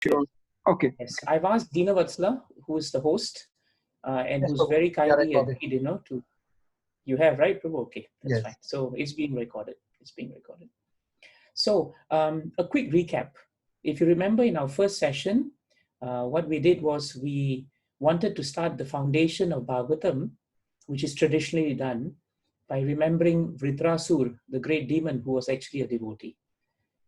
Sure. Okay. Yes, I've asked Dina Vatsala, who is the host, and Yes, who's Prabhu. very kindly recording. agreed, to. You have, right, Prabhu? Okay, that's Yes. fine. So it's being recorded. It's being recorded. So a quick recap. If you remember in our first session, what we did was we wanted to start the foundation of Bhagavatam, which is traditionally done by remembering Vritrasur, the great demon who was actually a devotee.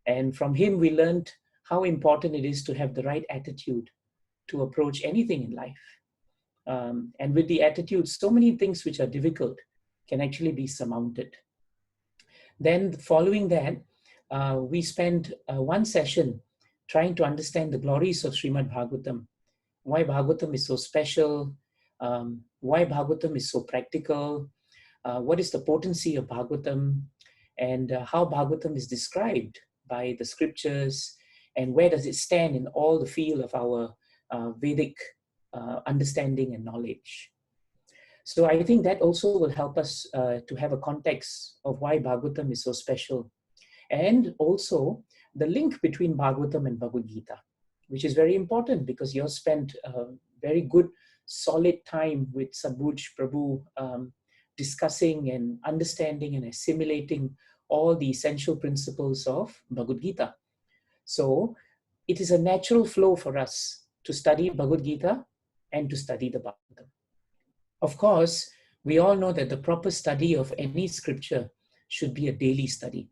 And from him, we learned how important it is to have the right attitude to approach anything in life. And with the attitude, so many things which are difficult can actually be surmounted. Then following that, we spent one session trying to understand the glories of Srimad Bhagavatam, why Bhagavatam is so special, why Bhagavatam is so practical, what is the potency of Bhagavatam, and how Bhagavatam is described by the scriptures, and where does it stand in all the field of our Vedic understanding and knowledge. So I think that also will help us to have a context of why Bhagavatam is so special. And also the link between Bhagavatam and Bhagavad Gita, which is very important because you have spent a very good, solid time with Sadbhuj Prabhu discussing and understanding and assimilating all the essential principles of Bhagavad Gita. So it is a natural flow for us to study Bhagavad Gita and to study the Bhagavatam. Of course, we all know that the proper study of any scripture should be a daily study.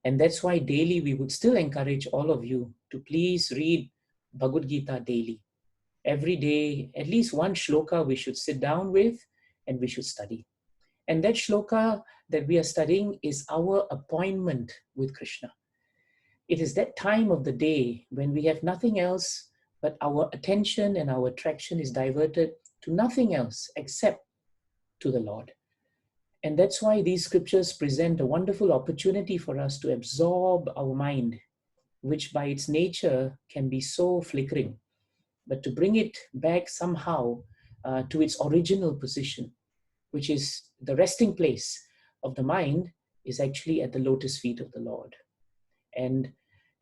And that's why daily we would still encourage all of you to please read Bhagavad Gita daily. Every day, at least one shloka we should sit down with and we should study. And that shloka that we are studying is our appointment with Krishna. It is that time of the day when we have nothing else but our attention and our attraction is diverted to nothing else except to the Lord. And that's why these scriptures present a wonderful opportunity for us to absorb our mind, which by its nature can be so flickering, but to bring it back somehow to its original position, which is the resting place of the mind is actually at the lotus feet of the Lord. And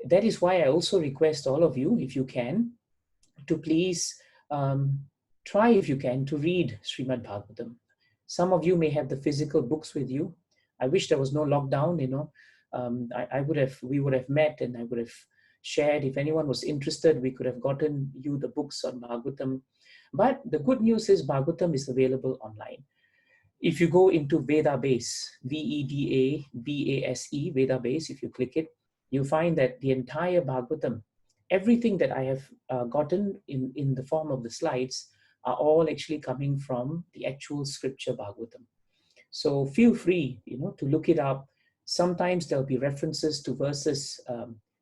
that is why I also request all of you, if you can, to please try, if you can, to read Srimad Bhagavatam. Some of you may have the physical books with you. I wish there was no lockdown, we would have met and I would have shared. If anyone was interested, we could have gotten you the books on Bhagavatam. But the good news is Bhagavatam is available online. If you go into Vedabase, Vedabase, Vedabase, if you click it, you find that the entire Bhagavatam, everything that I have gotten in the form of the slides are all actually coming from the actual scripture Bhagavatam. So feel free, to look it up. Sometimes there'll be references to verses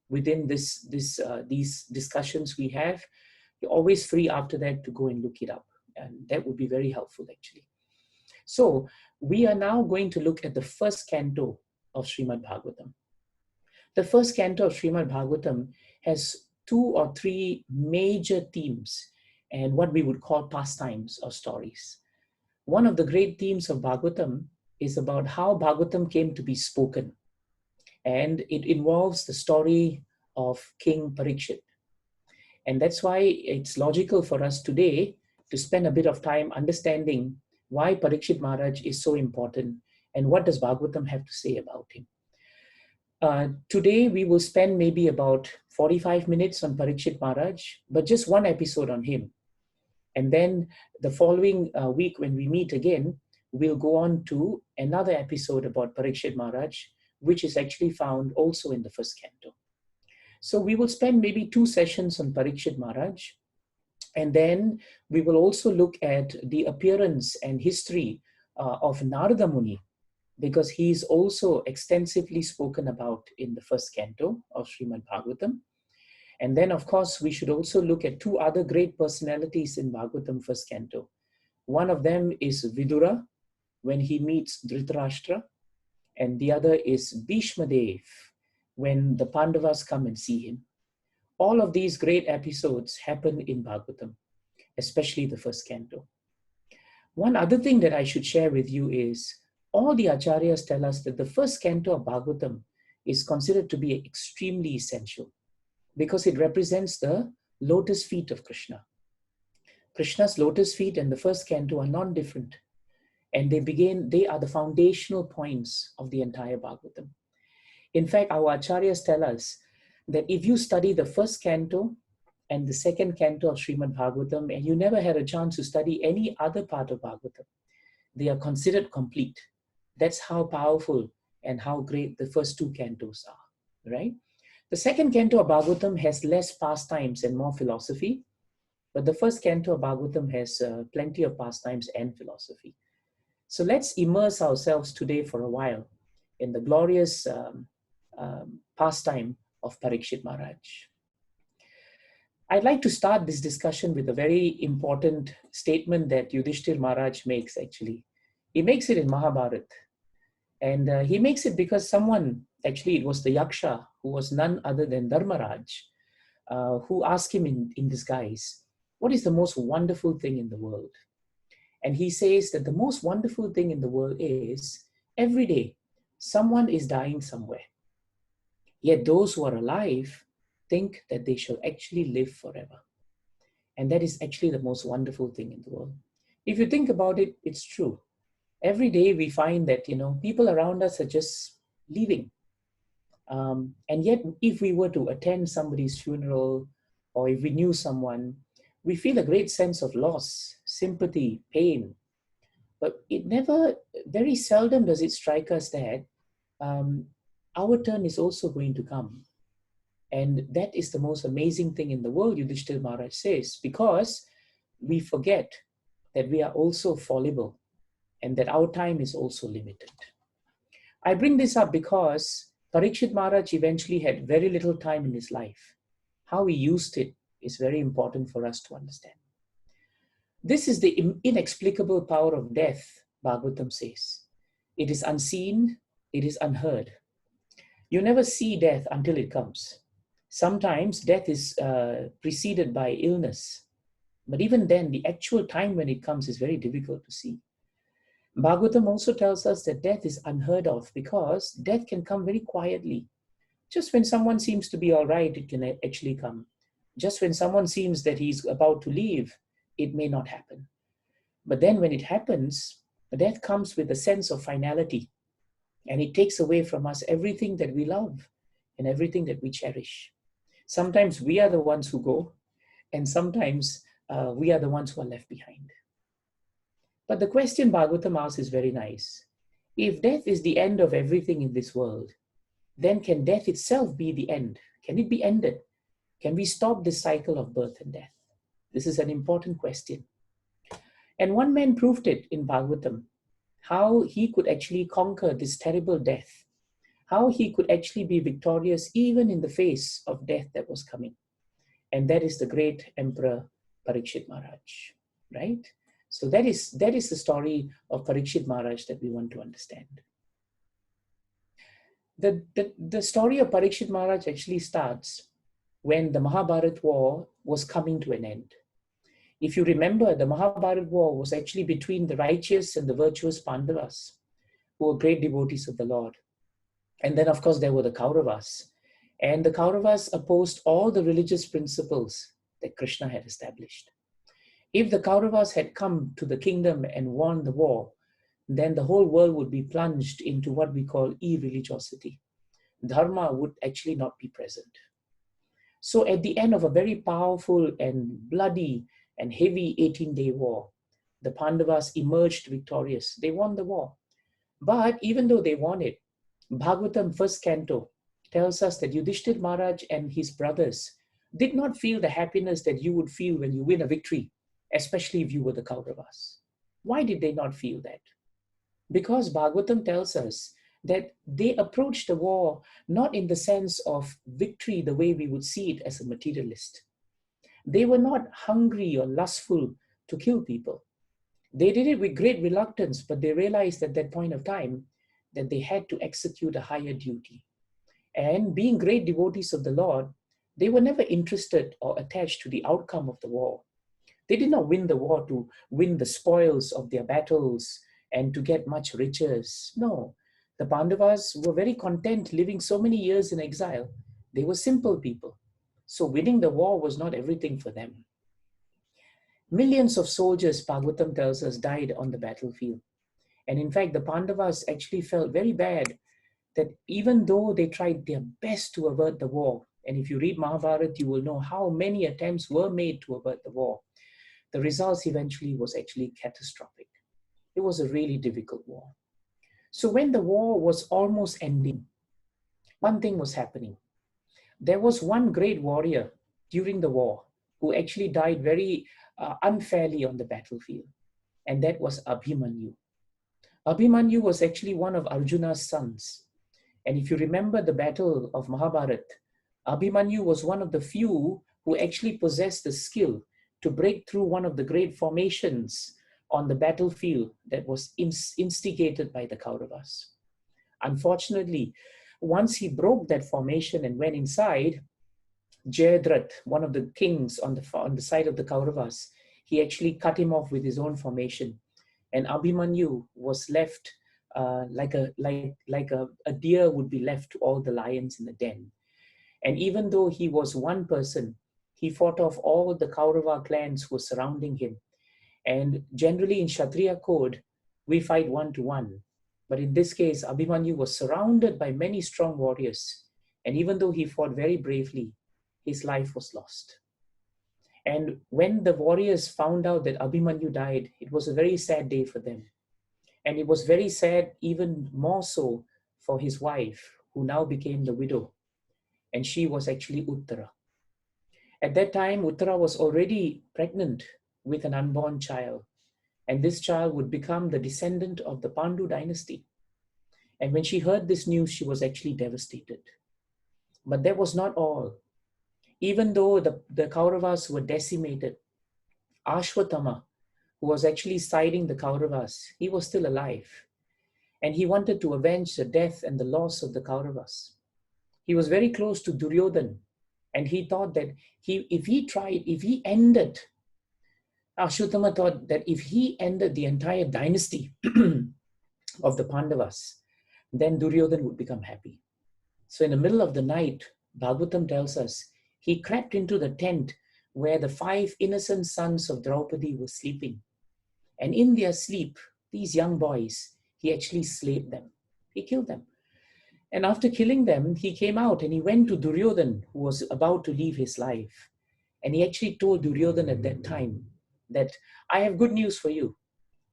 within these discussions we have. You're always free after that to go and look it up. And that would be very helpful actually. So we are now going to look at the first canto of Srimad Bhagavatam. The first canto of Srimad Bhagavatam has 2 or 3 major themes and what we would call pastimes or stories. One of the great themes of Bhagavatam is about how Bhagavatam came to be spoken. And it involves the story of King Parikshit. And that's why it's logical for us today to spend a bit of time understanding why Prakshit Maharaj is so important and what does Bhagavatam have to say about him. Today we will spend maybe about 45 minutes on Prakshit Maharaj, but just one episode on him. And then the following week when we meet again, we'll go on to another episode about Prakshit Maharaj, which is actually found also in the first canto. So we will spend maybe 2 sessions on Prakshit Maharaj. And then we will also look at the appearance and history of Narada Muni, because he is also extensively spoken about in the first canto of Srimad Bhagavatam. And then, of course, we should also look at 2 other great personalities in Bhagavatam first canto. One of them is Vidura, when he meets Dhritarashtra, and the other is Bhishma Dev, when the Pandavas come and see him. All of these great episodes happen in Bhagavatam, especially the first canto. One other thing that I should share with you is, all the acharyas tell us that the first canto of Bhagavatam is considered to be extremely essential. because it represents the lotus feet of Krishna. Krishna's lotus feet and the first canto are non-different. And they are the foundational points of the entire Bhagavatam. In fact, our acharyas tell us that if you study the first canto and the second canto of Srimad Bhagavatam, and you never had a chance to study any other part of Bhagavatam, they are considered complete. That's how powerful and how great the first two cantos are, right? The second canto of Bhagavatam has less pastimes and more philosophy, but the first canto of Bhagavatam has plenty of pastimes and philosophy. So let's immerse ourselves today for a while in the glorious pastime of Prakshit Maharaj. I'd like to start this discussion with a very important statement that Yudhishthir Maharaj makes actually. He makes it in Mahabharata. And he makes it because someone, actually it was the Yaksha, who was none other than Dharmaraj, who asked him in disguise, what is the most wonderful thing in the world? And he says that the most wonderful thing in the world is every day someone is dying somewhere. Yet those who are alive think that they shall actually live forever. And that is actually the most wonderful thing in the world. If you think about it, it's true. Every day we find that, people around us are just leaving. And yet if we were to attend somebody's funeral, or if we knew someone, we feel a great sense of loss, sympathy, pain. But very seldom does it strike us that our turn is also going to come. And that is the most amazing thing in the world, Yudhishthira Maharaj says, because we forget that we are also fallible and that our time is also limited. I bring this up because Prakshit Maharaj eventually had very little time in his life. How he used it is very important for us to understand. This is the inexplicable power of death, Bhagavatam says. It is unseen, it is unheard. You never see death until it comes. Sometimes death is preceded by illness. But even then, the actual time when it comes is very difficult to see. Bhagavatam also tells us that death is unheard of because death can come very quietly. Just when someone seems to be all right, it can actually come. Just when someone seems that he's about to leave, it may not happen. But then when it happens, death comes with a sense of finality. And it takes away from us everything that we love and everything that we cherish. Sometimes we are the ones who go, and sometimes we are the ones who are left behind. But the question Bhagavatam asks is very nice. If death is the end of everything in this world, then can death itself be the end? Can it be ended? Can we stop this cycle of birth and death? This is an important question. And one man proved it in Bhagavatam, how he could actually conquer this terrible death, how he could actually be victorious even in the face of death that was coming. And that is the great Emperor Prakshit Maharaj, right? So that is the story of Prakshit Maharaj that we want to understand. The story of Prakshit Maharaj actually starts when the Mahabharata war was coming to an end. If you remember, the Mahabharata war was actually between the righteous and the virtuous Pandavas, who were great devotees of the Lord. And then, of course, there were the Kauravas. And the Kauravas opposed all the religious principles that Krishna had established. If the Kauravas had come to the kingdom and won the war, then the whole world would be plunged into what we call irreligiosity. Dharma would actually not be present. So at the end of a very powerful and bloody and heavy 18-day war, the Pandavas emerged victorious. They won the war. But even though they won it, Bhagavatam first canto tells us that Yudhishthir Maharaj and his brothers did not feel the happiness that you would feel when you win a victory, especially if you were the Kauravas. Why did they not feel that? Because Bhagavatam tells us that they approached the war not in the sense of victory the way we would see it as a materialist. They were not hungry or lustful to kill people. They did it with great reluctance, but they realized at that point of time that they had to execute a higher duty. And being great devotees of the Lord, they were never interested or attached to the outcome of the war. They did not win the war to win the spoils of their battles and to get much riches. No, the Pandavas were very content living so many years in exile. They were simple people. So winning the war was not everything for them. Millions of soldiers, Bhagavatam tells us, died on the battlefield. And in fact, the Pandavas actually felt very bad that even though they tried their best to avert the war, and if you read Mahabharata, you will know how many attempts were made to avert the war, the results eventually was actually catastrophic. It was a really difficult war. So when the war was almost ending, one thing was happening. There was one great warrior during the war who actually died very unfairly on the battlefield, and that was Abhimanyu. Abhimanyu was actually one of Arjuna's sons. And if you remember the battle of Mahabharata, Abhimanyu was one of the few who actually possessed the skill to break through one of the great formations on the battlefield that was instigated by the Kauravas. Unfortunately, once he broke that formation and went inside, Jayadratha, one of the kings on the side of the Kauravas, he actually cut him off with his own formation. And Abhimanyu was left like a deer would be left to all the lions in the den. And even though he was one person, he fought off all the Kaurava clans who were surrounding him. And generally in Kshatriya code, we fight 1-to-1. But in this case, Abhimanyu was surrounded by many strong warriors. And even though he fought very bravely, his life was lost. And when the warriors found out that Abhimanyu died, it was a very sad day for them. And it was very sad, even more so for his wife, who now became the widow. And she was actually Uttara. At that time, Uttara was already pregnant with an unborn child. And this child would become the descendant of the Pandu dynasty. And when she heard this news, she was actually devastated. But that was not all. Even though the Kauravas were decimated, Ashwatthama, who was actually siding the Kauravas, he was still alive. And he wanted to avenge the death and the loss of the Kauravas. He was very close to Duryodhana. And he thought that if he ended, Ashwatthama thought that if he ended the entire dynasty of the Pandavas, then Duryodhana would become happy. So in the middle of the night, Bhagavatam tells us, he crept into the tent where the 5 innocent sons of Draupadi were sleeping. And in their sleep, these young boys, he actually slayed them. He killed them. And after killing them, he came out and he went to Duryodhana, who was about to leave his life. And he actually told Duryodhana at that time that, I have good news for you.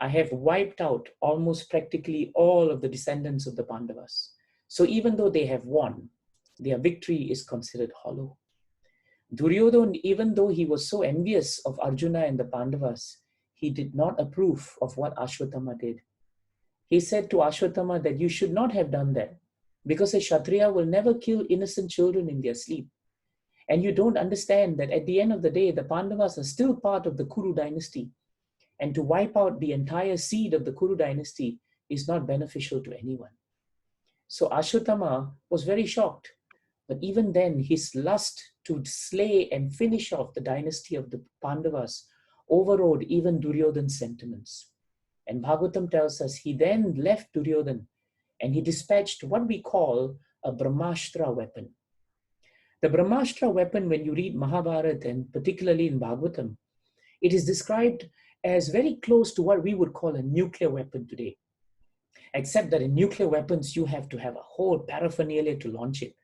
I have wiped out almost practically all of the descendants of the Pandavas. So even though they have won, their victory is considered hollow. Duryodhana, even though he was so envious of Arjuna and the Pandavas, he did not approve of what Ashwatthama did. He said to Ashwatthama that you should not have done that, because a Kshatriya will never kill innocent children in their sleep. And you don't understand that at the end of the day, the Pandavas are still part of the Kuru dynasty. And to wipe out the entire seed of the Kuru dynasty is not beneficial to anyone. So Ashwatthama was very shocked. But even then, his lust to slay and finish off the dynasty of the Pandavas overrode even Duryodhana's sentiments. And Bhagavatam tells us he then left Duryodhana and he dispatched what we call a Brahmashtra weapon. The Brahmashtra weapon, when you read Mahabharata and particularly in Bhagavatam, it is described as very close to what we would call a nuclear weapon today. Except that in nuclear weapons, you have to have a whole paraphernalia to launch it.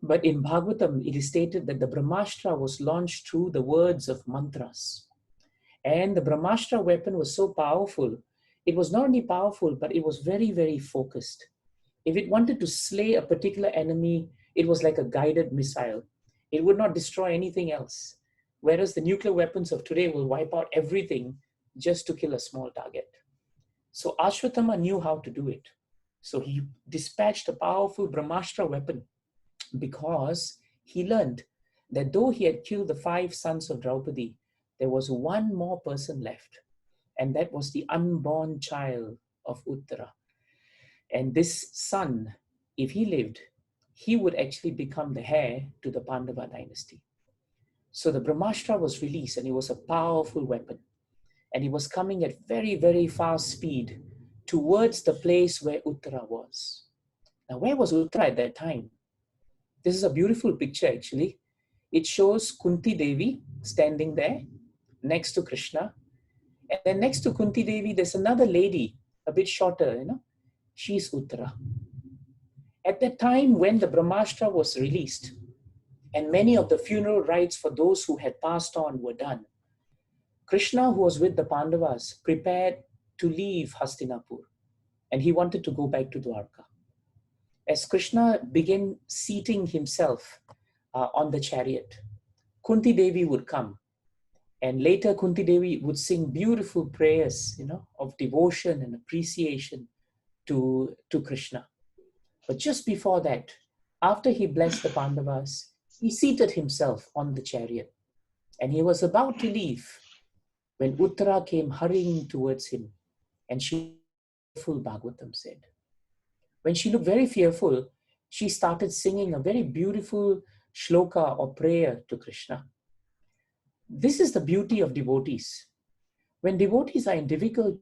But in Bhagavatam, it is stated that the Brahmashtra was launched through the words of mantras. And the Brahmashtra weapon was so powerful. It was not only powerful, but it was very, very focused. If it wanted to slay a particular enemy, it was like a guided missile. It would not destroy anything else. Whereas the nuclear weapons of today will wipe out everything just to kill a small target. So Ashwatthama knew how to do it. So he dispatched a powerful Brahmashtra weapon because he learned that though he had killed the 5 sons of Draupadi, there was one more person left. And that was the unborn child of Uttara. And this son, if he lived, he would actually become the heir to the Pandava dynasty. So the Brahmashtra was released and it was a powerful weapon. And it was coming at very, very fast speed towards the place where Uttara was. Now, where was Uttara at that time? This is a beautiful picture actually. It shows Kunti Devi standing there next to Krishna. And then next to Kunti Devi, there's another lady, a bit shorter, she's Uttara. At the time when the Brahmastra was released, and many of the funeral rites for those who had passed on were done, Krishna, who was with the Pandavas, prepared to leave Hastinapur, and he wanted to go back to Dwarka. As Krishna began seating himself on the chariot, Kunti Devi would come, and later Kunti Devi would sing beautiful prayers, of devotion and appreciation to Krishna. But just before that, after he blessed the Pandavas, he seated himself on the chariot, and he was about to leave when Uttara came hurrying towards him, and she, fearful, Bhagavatam said. When she looked very fearful, she started singing a very beautiful shloka or prayer to Krishna. This is the beauty of devotees. When devotees are in difficulty,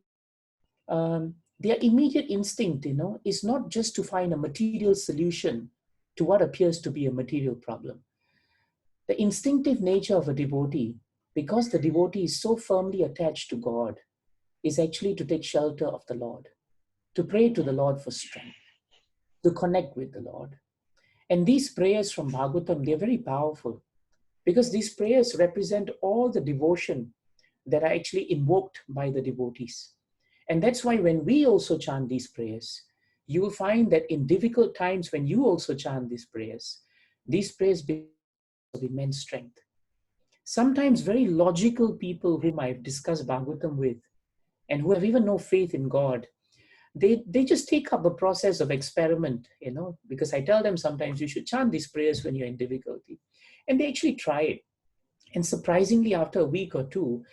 their immediate instinct, is not just to find a material solution to what appears to be a material problem. The instinctive nature of a devotee, because the devotee is so firmly attached to God, is actually to take shelter of the Lord, to pray to the Lord for strength, to connect with the Lord. And these prayers from Bhagavatam, they're very powerful because these prayers represent all the devotion that are actually invoked by the devotees. And that's why when we also chant these prayers, you will find that in difficult times when you also chant these prayers become of immense strength. Sometimes very logical people whom I've discussed Bhagavatam with and who have even no faith in God, they just take up a process of experiment, because I tell them sometimes you should chant these prayers when you're in difficulty. And they actually try it. And surprisingly, after a week or two,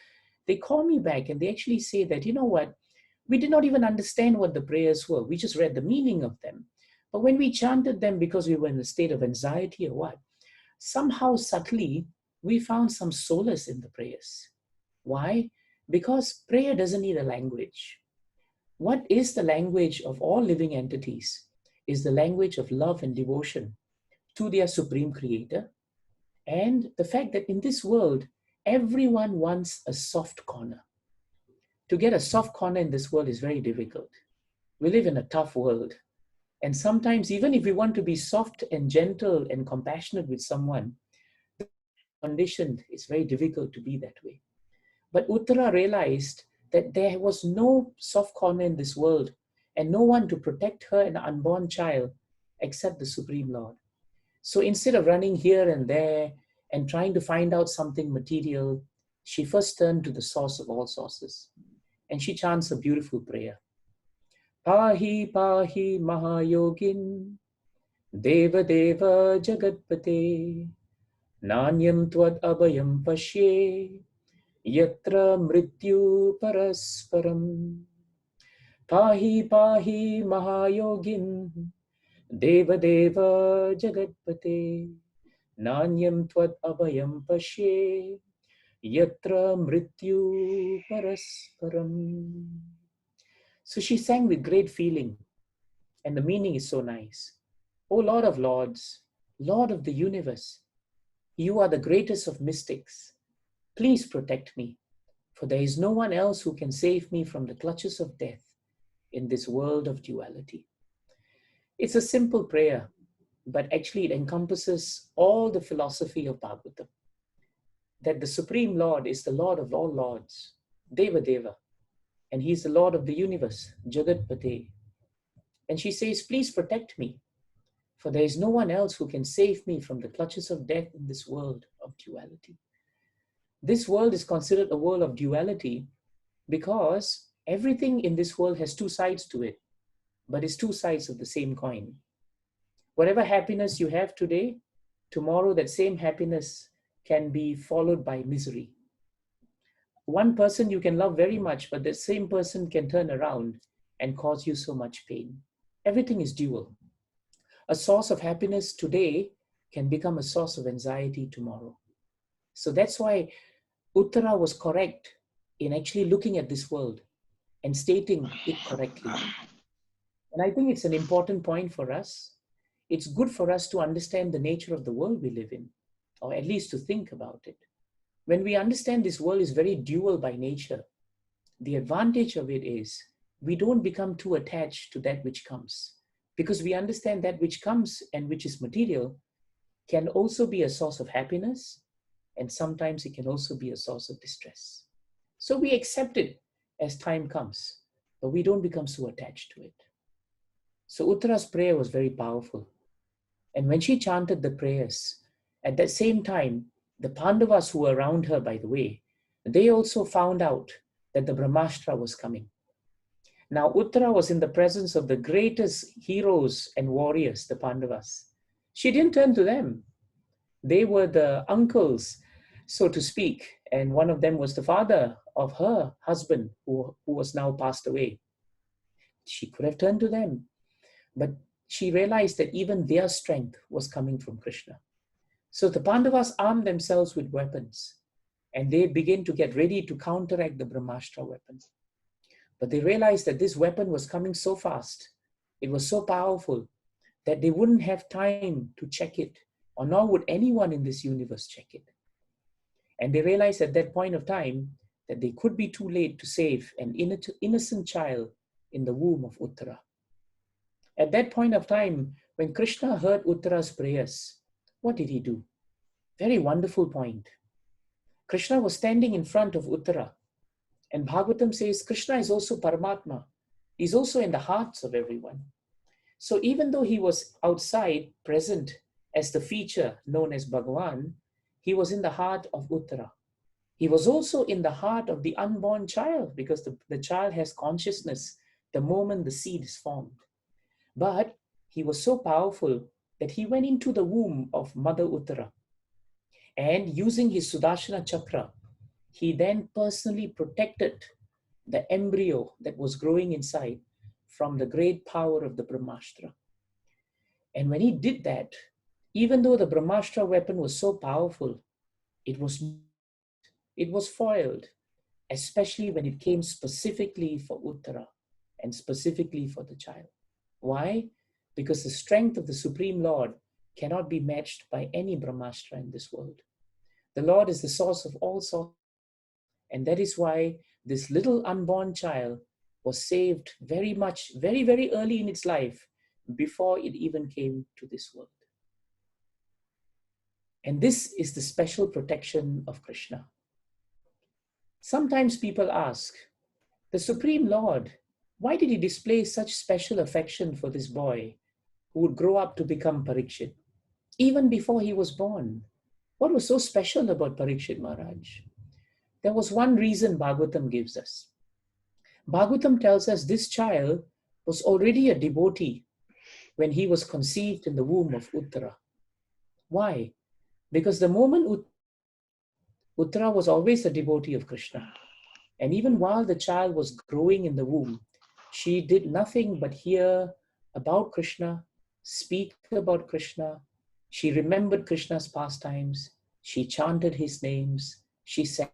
they call me back and they actually say that, you know what, we did not even understand what the prayers were. We just read the meaning of them. But when we chanted them because we were in a state of anxiety or what, somehow subtly, we found some solace in the prayers. Why? Because prayer doesn't need a language. What is the language of all living entities is the language of love and devotion to their supreme creator. And the fact that in this world, everyone wants a soft corner. To get a soft corner in this world is very difficult. We live in a tough world. And sometimes, even if we want to be soft and gentle and compassionate with someone, conditioned, it's very difficult to be that way. But Uttara realized that there was no soft corner in this world and no one to protect her and the unborn child except the Supreme Lord. So instead of running here and there and trying to find out something material, she first turned to the source of all sources. And she chants a beautiful prayer. Pahi pahi mahayogin deva deva jagatpate nanyam tvad abhayam pashye yatra mrityu parasparam. Pahi pahi mahayogin deva deva jagatpate nanyam tvad abhayam pashye yatra mrityu parasparam. So she sang with great feeling, and the meaning is so nice. O Lord of Lords, Lord of the universe, you are the greatest of mystics. Please protect me, for there is no one else who can save me from the clutches of death in this world of duality. It's a simple prayer, but actually it encompasses all the philosophy of Bhagavatam. That the Supreme Lord is the Lord of all lords, Deva Deva, and he's the Lord of the universe, Jagat Pate. And she says, please protect me, for there is no one else who can save me from the clutches of death in this world of duality. This world is considered a world of duality because everything in this world has two sides to it, but it's two sides of the same coin. Whatever happiness you have today, tomorrow that same happiness can be followed by misery. One person you can love very much, but the same person can turn around and cause you so much pain. Everything is dual. A source of happiness today can become a source of anxiety tomorrow. So that's why Uttara was correct in actually looking at this world and stating it correctly. And I think it's an important point for us. It's good for us to understand the nature of the world we live in, or at least to think about it. When we understand this world is very dual by nature, the advantage of it is we don't become too attached to that which comes, because we understand that which comes and which is material can also be a source of happiness, and sometimes it can also be a source of distress. So we accept it as time comes, but we don't become so attached to it. So Uttara's prayer was very powerful. And when she chanted the prayers, at that same time, the Pandavas who were around her, by the way, they also found out that the Brahmastra was coming. Now, Uttara was in the presence of the greatest heroes and warriors, the Pandavas. She didn't turn to them. They were the uncles, so to speak, and one of them was the father of her husband, who was now passed away. She could have turned to them, but she realized that even their strength was coming from Krishna. So the Pandavas armed themselves with weapons, and they began to get ready to counteract the Brahmastra weapon. But they realized that this weapon was coming so fast, it was so powerful, that they wouldn't have time to check it, or nor would anyone in this universe check it. And they realized at that point of time that they could be too late to save an innocent child in the womb of Uttara. At that point of time, when Krishna heard Uttara's prayers, what did he do? Very wonderful point. Krishna was standing in front of Uttara, and Bhagavatam says Krishna is also Paramatma. He's also in the hearts of everyone. So even though he was outside, present as the feature known as Bhagavan, he was in the heart of Uttara. He was also in the heart of the unborn child, because the child has consciousness the moment the seed is formed. But he was so powerful that he went into the womb of Mother Uttara, and using his Sudarshana Chakra, he then personally protected the embryo that was growing inside from the great power of the Brahmastra. And when he did that, even though the Brahmastra weapon was so powerful, it was foiled, especially when it came specifically for Uttara and specifically for the child. Why? Because the strength of the Supreme Lord cannot be matched by any Brahmastra in this world. The Lord is the source of all sources, and that is why this little unborn child was saved very, very early in its life, before it even came to this world. And this is the special protection of Krishna. Sometimes people ask, the Supreme Lord, why did he display such special affection for this boy who would grow up to become Parikshit? Even before he was born, what was so special about Prakshit Maharaj? There was one reason Bhagavatam gives us. Bhagavatam tells us this child was already a devotee when he was conceived in the womb of Uttara. Why? Because the moment Uttara was always a devotee of Krishna. And even while the child was growing in the womb, she did nothing but hear about Krishna, speak about Krishna. She remembered Krishna's pastimes. She chanted his names. She sang.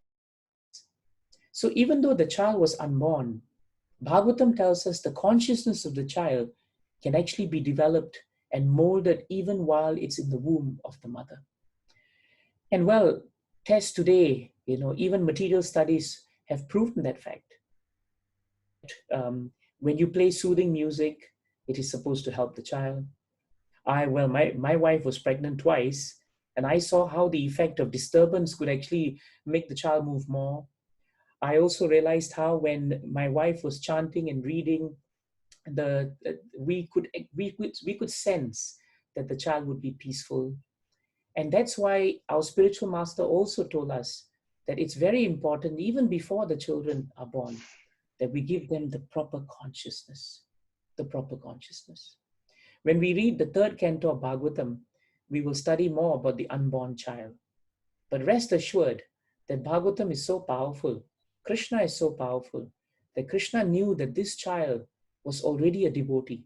So even though the child was unborn, Bhagavatam tells us the consciousness of the child can actually be developed and molded even while it's in the womb of the mother. And well, tests today, even material studies have proven that fact. When you play soothing music, it is supposed to help the child. My wife was pregnant twice, and I saw how the effect of disturbance could actually make the child move more. I also realized how when my wife was chanting and reading, we could sense that the child would be peaceful. And that's why our spiritual master also told us that it's very important, even before the children are born, that we give them the proper consciousness, the proper consciousness. When we read the third canto of Bhagavatam, we will study more about the unborn child. But rest assured that Bhagavatam is so powerful, Krishna is so powerful, that Krishna knew that this child was already a devotee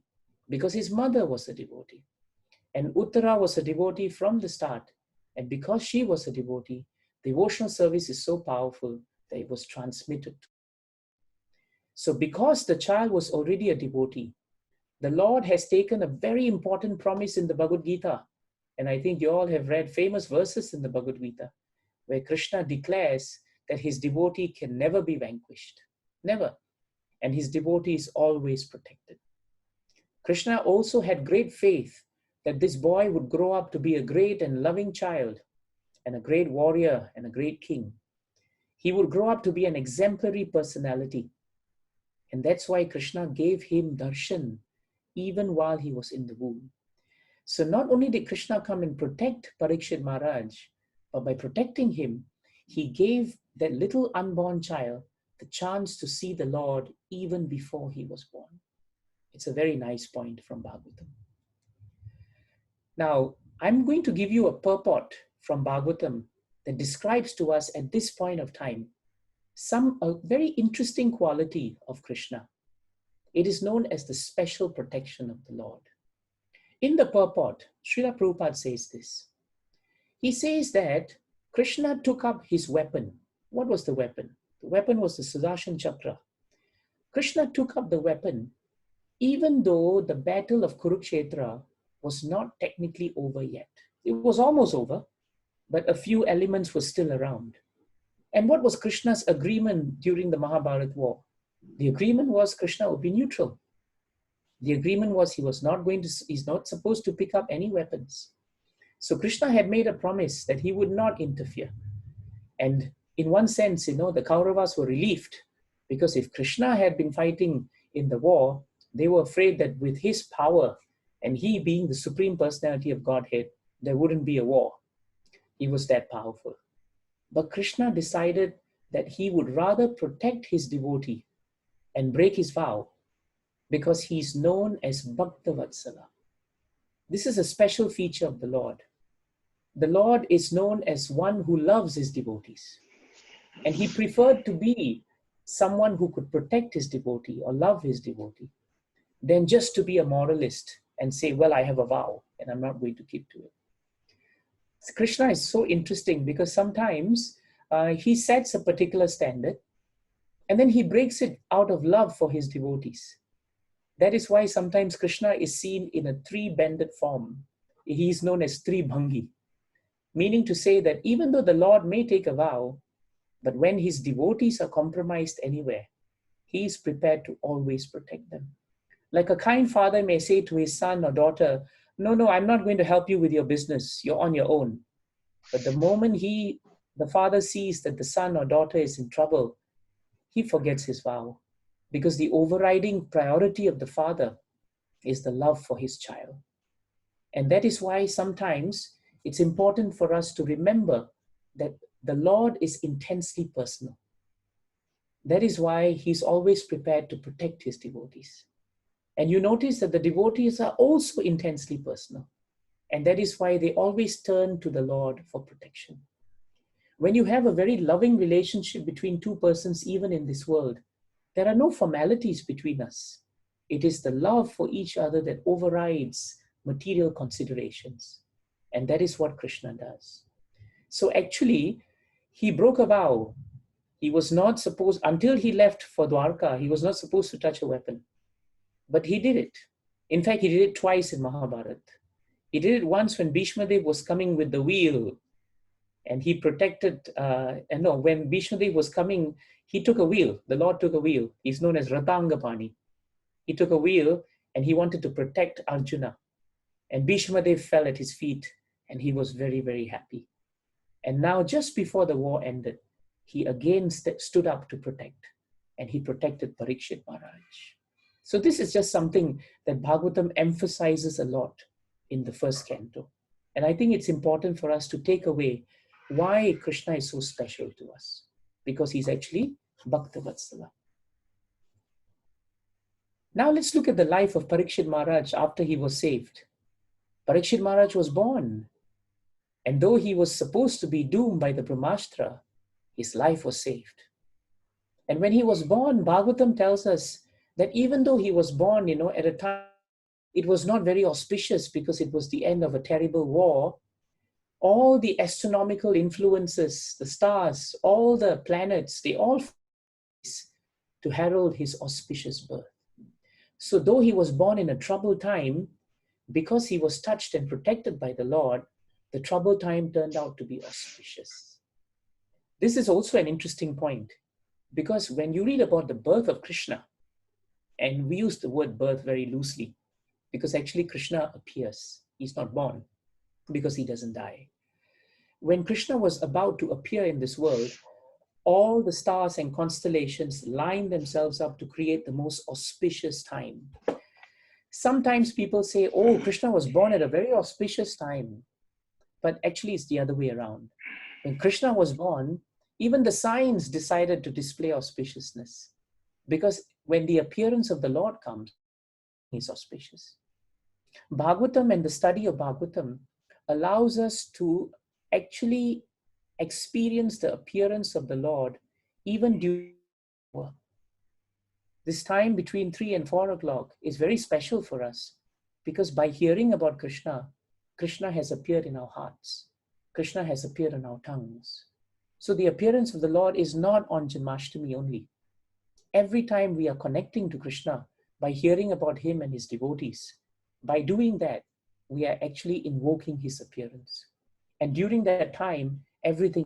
because his mother was a devotee. And Uttara was a devotee from the start. And because she was a devotee, devotional service is so powerful that it was transmitted. So because the child was already a devotee, the Lord has taken a very important promise in the Bhagavad Gita And I think you all have read famous verses in the Bhagavad Gita, where Krishna declares that his devotee can never be vanquished. Never. And his devotee is always protected. Krishna also had great faith that this boy would grow up to be a great and loving child, and a great warrior and a great king. He would grow up to be an exemplary personality. And that's why Krishna gave him darshan even while he was in the womb. So not only did Krishna come and protect Prakshit Maharaj, but by protecting him, he gave that little unborn child the chance to see the Lord even before he was born. It's a very nice point from Bhagavatam. Now, I'm going to give you a purport from Bhagavatam that describes to us at this point of time a very interesting quality of Krishna. It is known as the special protection of the Lord. In the purport, Srila Prabhupada says this. He says that Krishna took up his weapon. What was the weapon? The weapon was the Sudarshan Chakra. Krishna took up the weapon even though the battle of Kurukshetra was not technically over yet. It was almost over, but a few elements were still around. And what was Krishna's agreement during the Mahabharata war? The agreement was Krishna would be neutral. The agreement was he's not supposed to pick up any weapons. So Krishna had made a promise that he would not interfere. And in one sense, the Kauravas were relieved, because if Krishna had been fighting in the war, they were afraid that with his power and he being the supreme personality of Godhead, there wouldn't be a war. He was that powerful. But Krishna decided that he would rather protect his devotee and break his vow, because he's known as Bhakta Vatsala. This is a special feature of the Lord. The Lord is known as one who loves his devotees. And he preferred to be someone who could protect his devotee or love his devotee than just to be a moralist and say, well, I have a vow and I'm not going to keep to it. Krishna is so interesting because sometimes he sets a particular standard and then he breaks it out of love for his devotees. That is why sometimes Krishna is seen in a three-banded form. He is known as Tribhangi, meaning to say that even though the Lord may take a vow, but when his devotees are compromised anywhere, he is prepared to always protect them. Like a kind father may say to his son or daughter, no, I'm not going to help you with your business. You're on your own. But the moment the father sees that the son or daughter is in trouble, he forgets his vow, because the overriding priority of the father is the love for his child. And that is why sometimes it's important for us to remember that the Lord is intensely personal. That is why he's always prepared to protect his devotees. And you notice that the devotees are also intensely personal. And that is why they always turn to the Lord for protection. When you have a very loving relationship between two persons, even in this world, there are no formalities between us. It is the love for each other that overrides material considerations. And that is what Krishna does. So actually, he broke a vow. He was not supposed, until he left for Dwarka, he was not supposed to touch a weapon. But he did it. In fact, he did it twice in Mahabharata. He did it once when Bhishma Dev was coming with the wheel. And he protected, when Bhishma Dev was coming, he took a wheel. The Lord took a wheel. He's known as Ratangapani. He took a wheel and he wanted to protect Arjuna. And Bhishma Dev fell at his feet and he was very, very happy. And now just before the war ended, he again stood up to protect. And he protected Prakshit Maharaj. So this is just something that Bhagavatam emphasizes a lot in the first canto. And I think it's important for us to take away why Krishna is so special to us. Because he's actually Bhakta Vatsala. Now let's look at the life of Prakshit Maharaj after he was saved. Prakshit Maharaj was born. And though he was supposed to be doomed by the Brahmastra, his life was saved. And when he was born, Bhagavatam tells us that even though he was born, at a time, it was not very auspicious because it was the end of a terrible war. All the astronomical influences, the stars, all the planets, they all to herald his auspicious birth. So though he was born in a troubled time, because he was touched and protected by the Lord, the troubled time turned out to be auspicious. This is also an interesting point, because when you read about the birth of Krishna, and we use the word birth very loosely, because actually Krishna appears. He's not born, because he doesn't die. When Krishna was about to appear in this world, all the stars and constellations lined themselves up to create the most auspicious time. Sometimes people say, oh, Krishna was born at a very auspicious time. But actually, it's the other way around. When Krishna was born, even the signs decided to display auspiciousness. Because when the appearance of the Lord comes, he's auspicious. Bhagavatam and the study of Bhagavatam allows us to actually experience the appearance of the Lord even during this time between 3 and 4 o'clock is very special for us, because by hearing about Krishna, Krishna has appeared in our hearts. Krishna has appeared on our tongues. So the appearance of the Lord is not on Janmashtami only. Every time we are connecting to Krishna by hearing about him and his devotees, by doing that, we are actually invoking his appearance. And during that time, everything,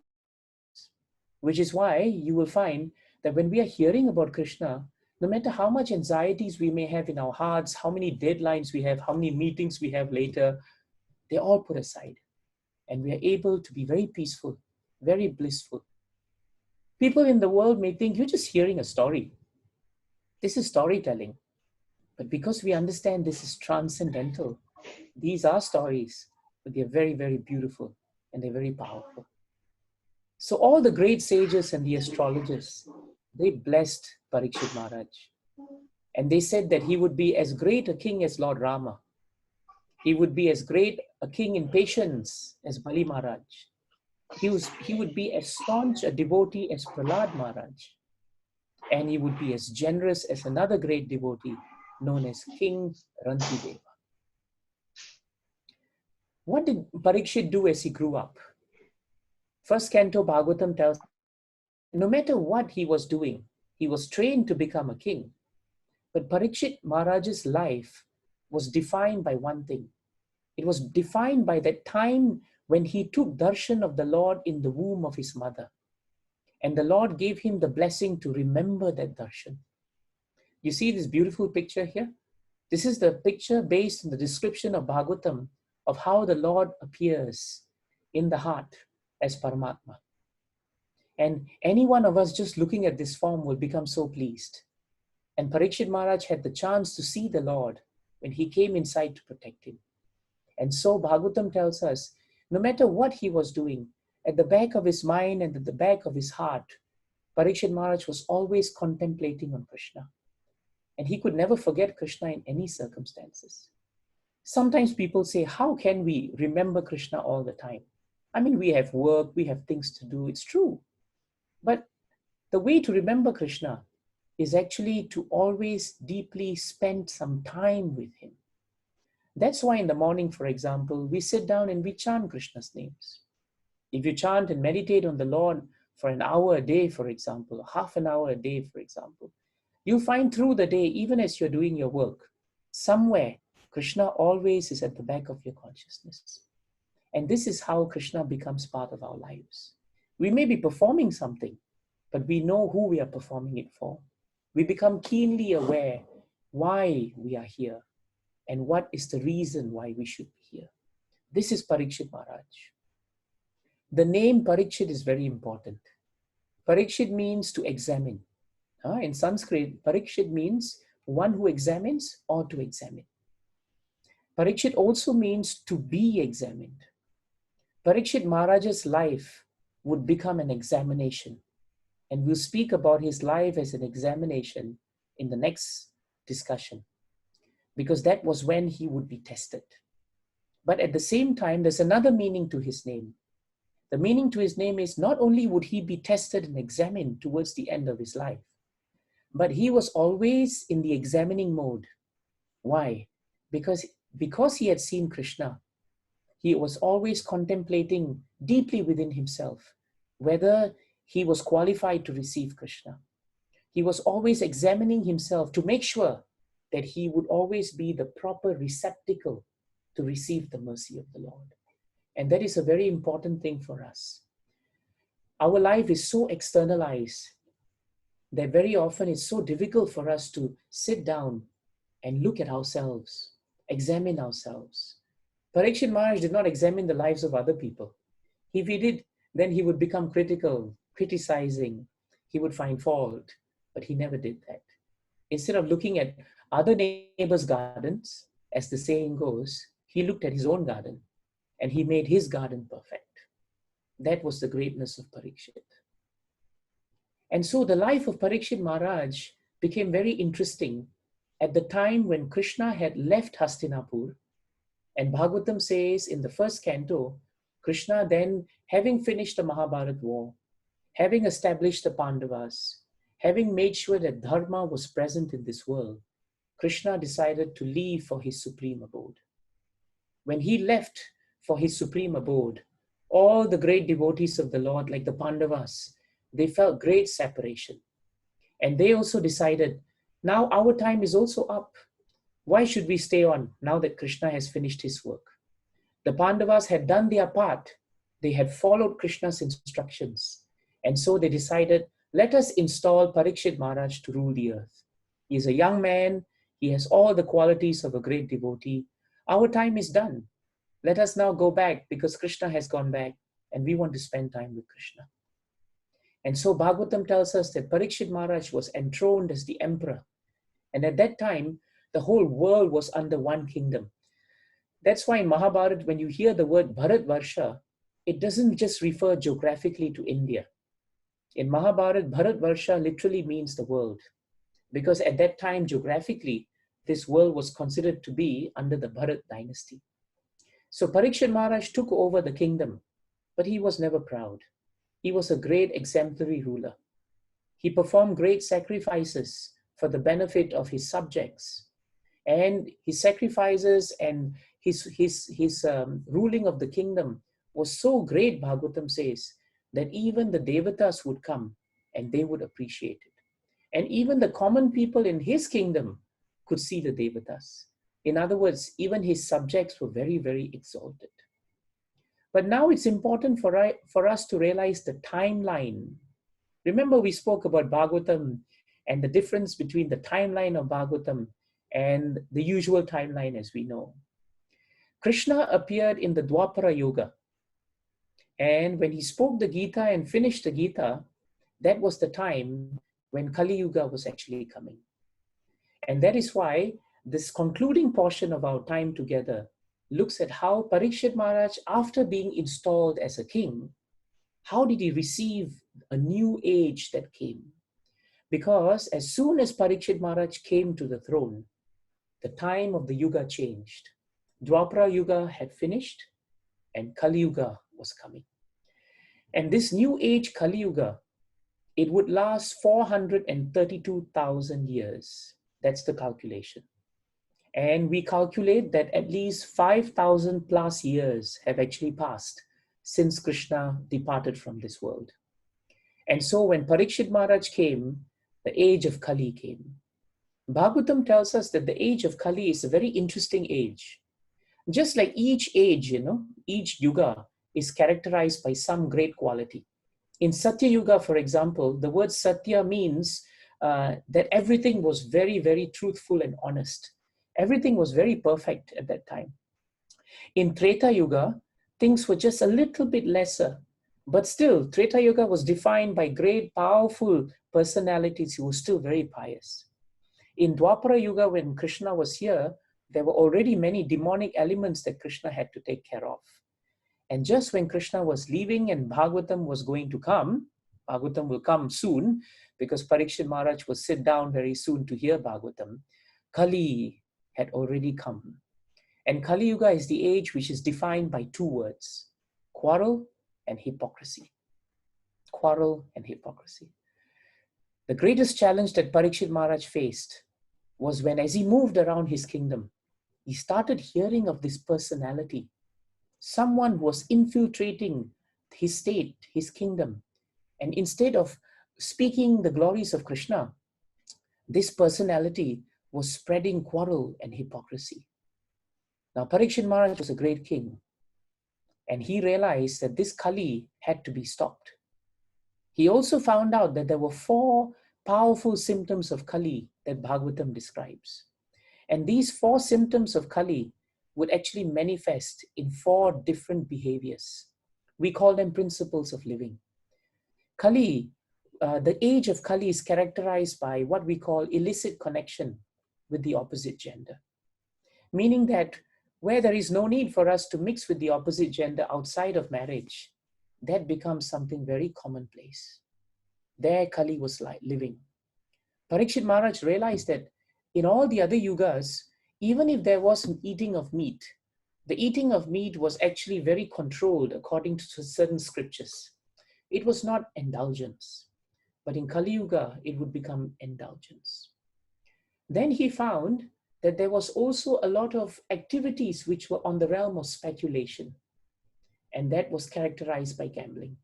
which is why you will find that when we are hearing about Krishna, no matter how much anxieties we may have in our hearts, how many deadlines we have, how many meetings we have later, they're all put aside. And we are able to be very peaceful, very blissful. People in the world may think you're just hearing a story. This is storytelling. But because we understand this is transcendental, these are stories, but they're very, very beautiful and they're very powerful. So all the great sages and the astrologers, they blessed Parikshit Maharaj. And they said that he would be as great a king as Lord Rama. He would be as great a king in patience as Bali Maharaj. He would be as staunch a devotee as Prahlad Maharaj. And he would be as generous as another great devotee known as King Rantideva. What did Parikshit do as he grew up? First canto Bhagavatam tells, no matter what he was doing, he was trained to become a king. But Parikshit Maharaj's life was defined by one thing. It was defined by that time when he took darshan of the Lord in the womb of his mother. And the Lord gave him the blessing to remember that darshan. You see this beautiful picture here? This is the picture based on the description of Bhagavatam of how the Lord appears in the heart as Paramatma. And any one of us just looking at this form will become so pleased. And Parikshit Maharaj had the chance to see the Lord when he came inside to protect him. And so Bhagavatam tells us, no matter what he was doing, at the back of his mind and at the back of his heart, Parikshit Maharaj was always contemplating on Krishna. And he could never forget Krishna in any circumstances. Sometimes people say, how can we remember Krishna all the time? I mean, we have work, we have things to do, it's true. But the way to remember Krishna is actually to always deeply spend some time with him. That's why in the morning, for example, we sit down and we chant Krishna's names. If you chant and meditate on the Lord for an hour a day, for example, half an hour a day, for example, you'll find through the day, even as you're doing your work, somewhere Krishna always is at the back of your consciousness. And this is how Krishna becomes part of our lives. We may be performing something, but we know who we are performing it for. We become keenly aware why we are here and what is the reason why we should be here. This is Parikshit Maharaj. The name Parikshit is very important. Parikshit means to examine. In Sanskrit, Parikshit means one who examines or to examine. Parikshit also means to be examined. Parikshit Maharaj's life would become an examination. And we'll speak about his life as an examination in the next discussion, because that was when he would be tested. But at the same time, there's another meaning to his name. The meaning to his name is not only would he be tested and examined towards the end of his life, but he was always in the examining mode. Why? Because he had seen Krishna, he was always contemplating deeply within himself whether he was qualified to receive Krishna. He was always examining himself to make sure that he would always be the proper receptacle to receive the mercy of the Lord. And that is a very important thing for us. Our life is so externalized that very often it's so difficult for us to sit down and look at ourselves, examine ourselves. Prakshit Maharaj did not examine the lives of other people. If he did, then he would become critical, criticizing, he would find fault, but he never did that. Instead of looking at other neighbors' gardens, as the saying goes, he looked at his own garden and he made his garden perfect. That was the greatness of Parikshit. And so the life of Parikshit Maharaj became very interesting at the time when Krishna had left Hastinapur. And Bhagavatam says in the first canto, Krishna then, having finished the Mahabharata war, having established the Pandavas, having made sure that Dharma was present in this world, Krishna decided to leave for his supreme abode. When he left for his supreme abode, all the great devotees of the Lord, like the Pandavas, they felt great separation. And they also decided, now our time is also up. Why should we stay on now that Krishna has finished his work? The Pandavas had done their part. They had followed Krishna's instructions. And so they decided, let us install Parikshit Maharaj to rule the earth. He is a young man. He has all the qualities of a great devotee. Our time is done. Let us now go back because Krishna has gone back and we want to spend time with Krishna. And so Bhagavatam tells us that Parikshit Maharaj was enthroned as the emperor. And at that time, the whole world was under one kingdom. That's why in Mahabharata, when you hear the word Bharatvarsha, it doesn't just refer geographically to India. In Mahabharata, Bharatvarsha literally means the world. Because at that time, geographically, this world was considered to be under the Bharat dynasty. So Parikshit Maharaj took over the kingdom, but he was never proud. He was a great exemplary ruler. He performed great sacrifices for the benefit of his subjects. And his sacrifices and his ruling of the kingdom was so great, Bhagavatam says, that even the Devatas would come and they would appreciate it. And even the common people in his kingdom could see the Devatas. In other words, even his subjects were very, very exalted. But now it's important for us to realize the timeline. Remember, we spoke about Bhagavatam and the difference between the timeline of Bhagavatam and the usual timeline as we know. Krishna appeared in the Dwapara Yuga. And when he spoke the Gita and finished the Gita, that was the time when Kali Yuga was actually coming. And that is why this concluding portion of our time together looks at how Parikshit Maharaj, after being installed as a king, how did he receive a new age that came? Because as soon as Parikshit Maharaj came to the throne, the time of the Yuga changed. Dwapara Yuga had finished and Kali Yuga was coming. And this new age, Kali Yuga, it would last 432,000 years. That's the calculation. And we calculate that at least 5,000 plus years have actually passed since Krishna departed from this world. And so when Parikshit Maharaj came, the age of Kali came. Bhagavatam tells us that the age of Kali is a very interesting age. Just like each age, each yuga is characterized by some great quality. In Satya Yuga, for example, the word Satya means that everything was very, very truthful and honest. Everything was very perfect at that time. In Treta Yuga, things were just a little bit lesser. But still, Treta Yuga was defined by great, powerful personalities who were still very pious. In Dwapara Yuga, when Krishna was here, there were already many demonic elements that Krishna had to take care of. And just when Krishna was leaving and Bhagavatam was going to come, Bhagavatam will come soon, because Parikshit Maharaj will sit down very soon to hear Bhagavatam, Kali had already come. And Kali Yuga is the age which is defined by two words, quarrel and hypocrisy. Quarrel and hypocrisy. The greatest challenge that Parikshit Maharaj faced was when, as he moved around his kingdom, he started hearing of this personality. Someone was infiltrating his state, his kingdom. And instead of speaking the glories of Krishna, this personality was spreading quarrel and hypocrisy. Now, Parikshit Maharaj was a great king, and he realized that this Kali had to be stopped. He also found out that there were 4 powerful symptoms of Kali that Bhagavatam describes. And these 4 symptoms of Kali would actually manifest in 4 different behaviors. We call them principles of living. Kali, the age of Kali is characterized by what we call illicit connection with the opposite gender. Meaning that where there is no need for us to mix with the opposite gender outside of marriage, that becomes something very commonplace. There Kali was living. Parikshit Maharaj realized that in all the other yugas, even if there was an eating of meat, the eating of meat was actually very controlled according to certain scriptures. It was not indulgence, but in Kali Yuga, it would become indulgence. Then he found that there was also a lot of activities which were on the realm of speculation, and that was characterized by gambling.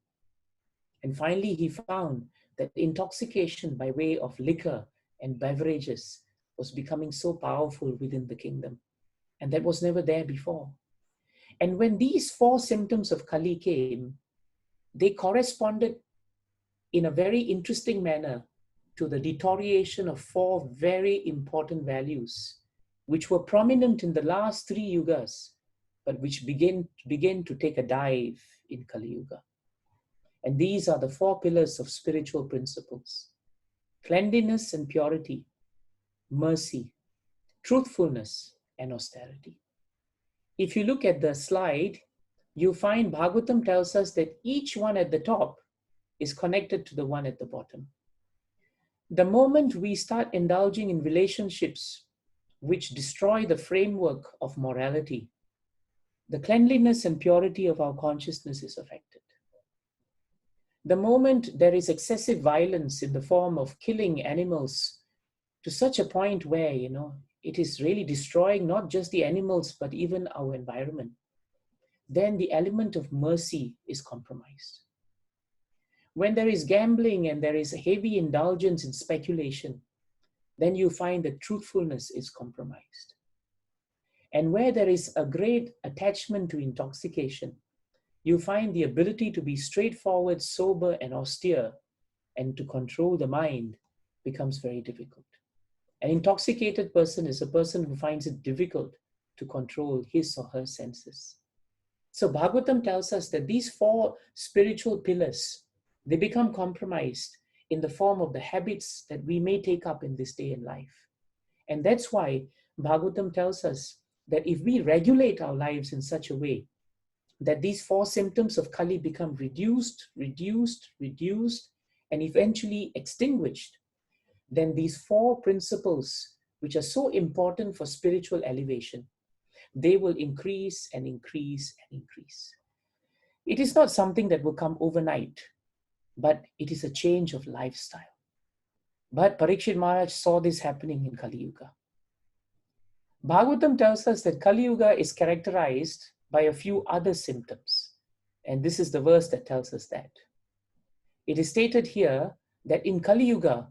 And finally, he found that intoxication by way of liquor and beverages was becoming so powerful within the kingdom, and that was never there before. And when these 4 symptoms of Kali came, they corresponded in a very interesting manner to the deterioration of 4 very important values, which were prominent in the last 3 yugas, but which began to take a dive in Kali Yuga. And these are the 4 pillars of spiritual principles: cleanliness and purity, mercy, truthfulness, and austerity. If you look at the slide, you find Bhagavatam tells us that each one at the top is connected to the one at the bottom. The moment we start indulging in relationships which destroy the framework of morality, the cleanliness and purity of our consciousness is affected. The moment there is excessive violence in the form of killing animals to such a point where, it is really destroying not just the animals, but even our environment, then the element of mercy is compromised. When there is gambling and there is a heavy indulgence in speculation, then you find that truthfulness is compromised. And where there is a great attachment to intoxication, you find the ability to be straightforward, sober, and austere, and to control the mind becomes very difficult. An intoxicated person is a person who finds it difficult to control his or her senses. So Bhagavatam tells us that these 4 spiritual pillars, they become compromised in the form of the habits that we may take up in this day in life. And that's why Bhagavatam tells us that if we regulate our lives in such a way that these 4 symptoms of Kali become reduced, and eventually extinguished, then these 4 principles, which are so important for spiritual elevation, they will increase and increase and increase. It is not something that will come overnight, but it is a change of lifestyle. But Parikshit Maharaj saw this happening in Kali Yuga. Bhagavatam tells us that Kali Yuga is characterized by a few other symptoms. And this is the verse that tells us that. It is stated here that in Kali Yuga,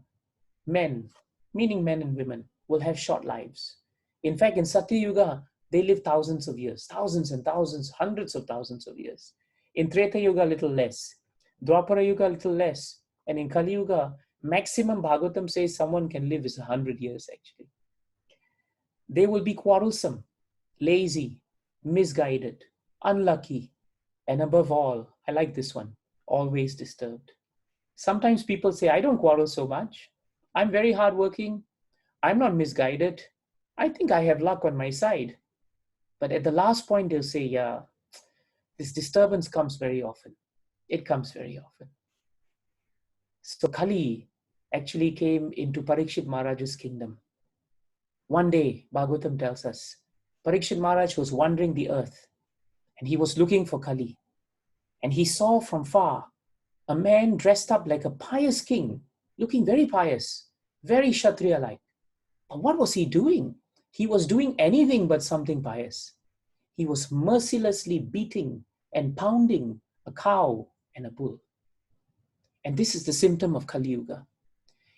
men, meaning men and women, will have short lives. In fact, in Satya Yuga, they live thousands of years, thousands and thousands, hundreds of thousands of years. In Treta Yuga, a little less. Dwapara Yuga, a little less. And in Kali Yuga, maximum Bhagavatam says someone can live is 100 years actually. They will be quarrelsome, lazy, misguided, unlucky, and above all, I like this one, always disturbed. Sometimes people say, I don't quarrel so much. I'm very hardworking. I'm not misguided. I think I have luck on my side. But at the last point, they'll say, yeah, this disturbance comes very often. It comes very often. So Kali actually came into Parikshit Maharaj's kingdom. One day, Bhagavatam tells us, Parikshit Maharaj was wandering the earth and he was looking for Kali. And he saw from far a man dressed up like a pious king, looking very pious, very Kshatriya-like. But what was he doing? He was doing anything but something pious. He was mercilessly beating and pounding a cow and a bull. And this is the symptom of Kali Yuga.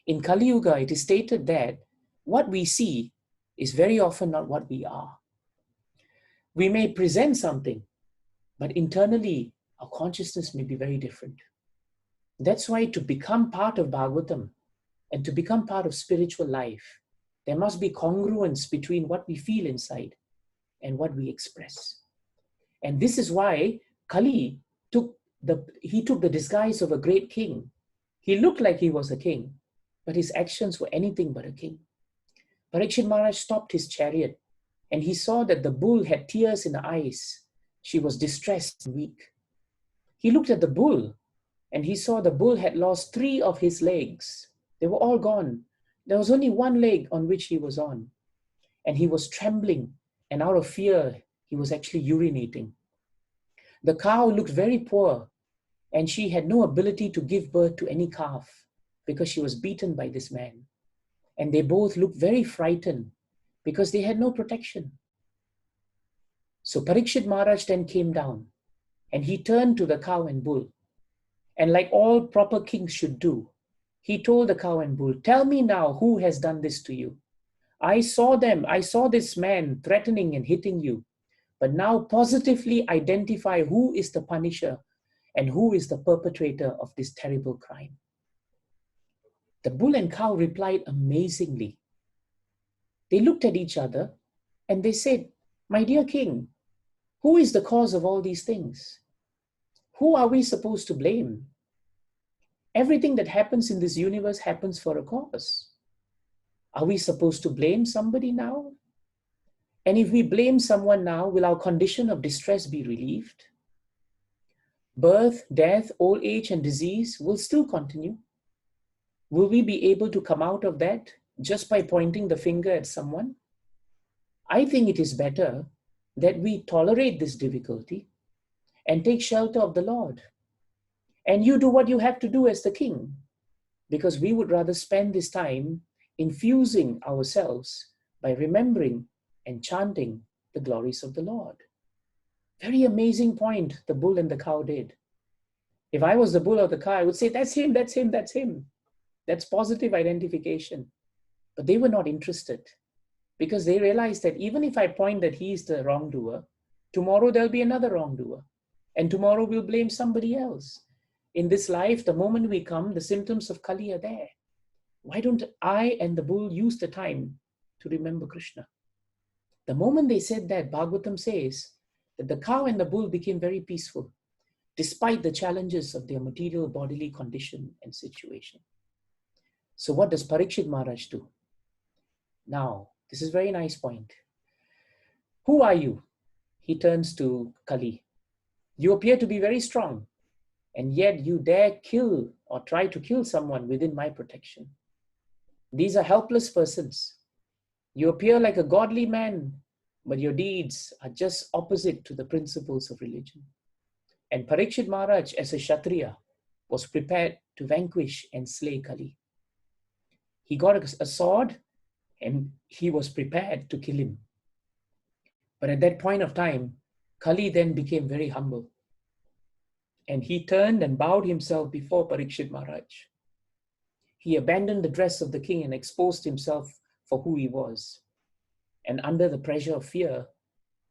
In Kali Yuga, it is stated that what we see is very often not what we are. We may present something, but internally, our consciousness may be very different. That's why to become part of Bhagavatam and to become part of spiritual life, there must be congruence between what we feel inside and what we express. And this is why Kali took the disguise of a great king. He looked like he was a king, but his actions were anything but a king. Prakshit Maharaj stopped his chariot and he saw that the bull had tears in the eyes. She was distressed and weak. He looked at the bull and he saw the bull had lost 3 of his legs. They were all gone. There was only 1 leg on which he was on. And he was trembling, and out of fear, he was actually urinating. The cow looked very poor, and she had no ability to give birth to any calf because she was beaten by this man. And they both looked very frightened because they had no protection. So Prakshit Maharaj then came down and he turned to the cow and bull. And like all proper kings should do, he told the cow and bull, "Tell me now who has done this to you. I saw this man threatening and hitting you. But now positively identify who is the punisher and who is the perpetrator of this terrible crime." The bull and cow replied amazingly. They looked at each other and they said, "My dear king, who is the cause of all these things? Who are we supposed to blame? Everything that happens in this universe happens for a cause. Are we supposed to blame somebody now? And if we blame someone now, will our condition of distress be relieved? Birth, death, old age, and disease will still continue. Will we be able to come out of that just by pointing the finger at someone? I think it is better that we tolerate this difficulty and take shelter of the Lord. And you do what you have to do as the king, because we would rather spend this time infusing ourselves by remembering and chanting the glories of the Lord." Very amazing point the bull and the cow did. If I was the bull or the cow, I would say, "That's him, that's him, that's him." That's positive identification. But they were not interested because they realized that even if I point that he's the wrongdoer, tomorrow there'll be another wrongdoer. And tomorrow we'll blame somebody else. In this life, the moment we come, the symptoms of Kali are there. Why don't I and the bull use the time to remember Krishna? The moment they said that, Bhagavatam says that the cow and the bull became very peaceful, despite the challenges of their material bodily condition and situation. So what does Prakshit Maharaj do? Now, this is a very nice point. Who are you? He turns to Kali. You appear to be very strong, and yet you dare kill or try to kill someone within my protection. These are helpless persons. You appear like a godly man, but your deeds are just opposite to the principles of religion. And Prakshit Maharaj, as a Kshatriya, was prepared to vanquish and slay Kali. He got a sword and he was prepared to kill him. But at that point of time, Kali then became very humble. And he turned and bowed himself before Prakshit Maharaj. He abandoned the dress of the king and exposed himself for who he was. And under the pressure of fear,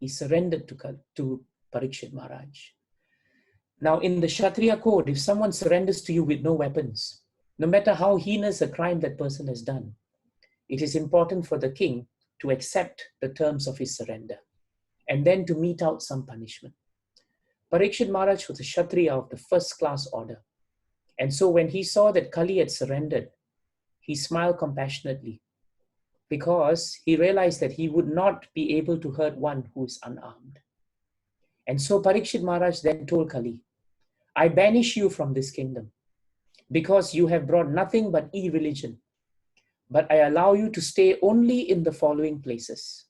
he surrendered to Prakshit Maharaj. Now, in the Kshatriya code, if someone surrenders to you with no weapons, no matter how heinous a crime that person has done, it is important for the king to accept the terms of his surrender and then to mete out some punishment. Prakshit Maharaj was a Kshatriya of the first class order. And so when he saw that Kali had surrendered, he smiled compassionately because he realized that he would not be able to hurt one who is unarmed. And so Prakshit Maharaj then told Kali, "I banish you from this kingdom because you have brought nothing but irreligion. But I allow you to stay only in the following places.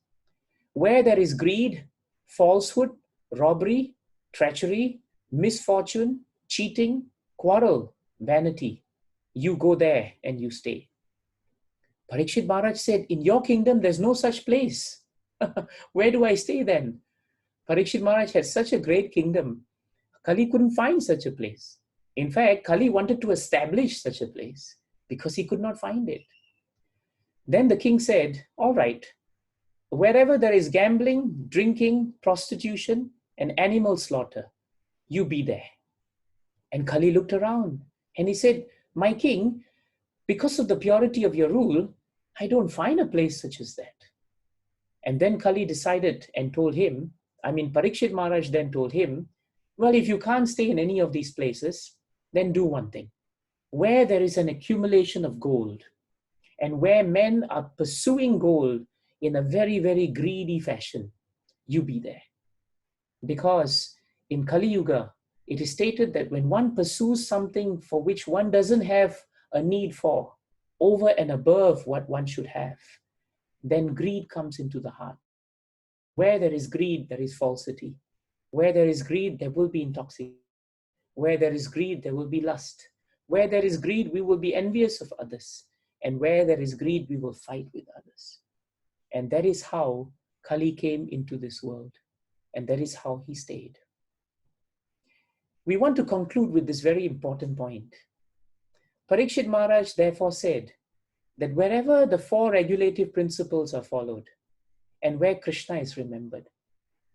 Where there is greed, falsehood, robbery, treachery, misfortune, cheating, quarrel, vanity, you go there and you stay." Prakshit Maharaj said, "In your kingdom, there's no such place. Where do I stay then?" Prakshit Maharaj had such a great kingdom. Kali couldn't find such a place. In fact, Kali wanted to establish such a place because he could not find it. Then the king said, "All right, Wherever there is gambling, drinking, prostitution, and animal slaughter, you be there. And Kali looked around and he said, my king, because of the purity of your rule, I don't find a place such as that. And then Kali decided and told him, Parikshit Maharaj then told him, well, if you can't stay in any of these places, then do one thing. Where there is an accumulation of gold and where men are pursuing gold in a very, very greedy fashion, you be there. Because in Kali Yuga, it is stated that when one pursues something for which one doesn't have a need for, over and above what one should have, then greed comes into the heart. Where there is greed, there is falsity. Where there is greed, there will be intoxication. Where there is greed, there will be lust. Where there is greed, we will be envious of others. And where there is greed, we will fight with others. And that is how Kali came into this world. And that is how he stayed. We want to conclude with this very important point. Parikshit Maharaj therefore said that wherever the 4 regulative principles are followed and where Krishna is remembered,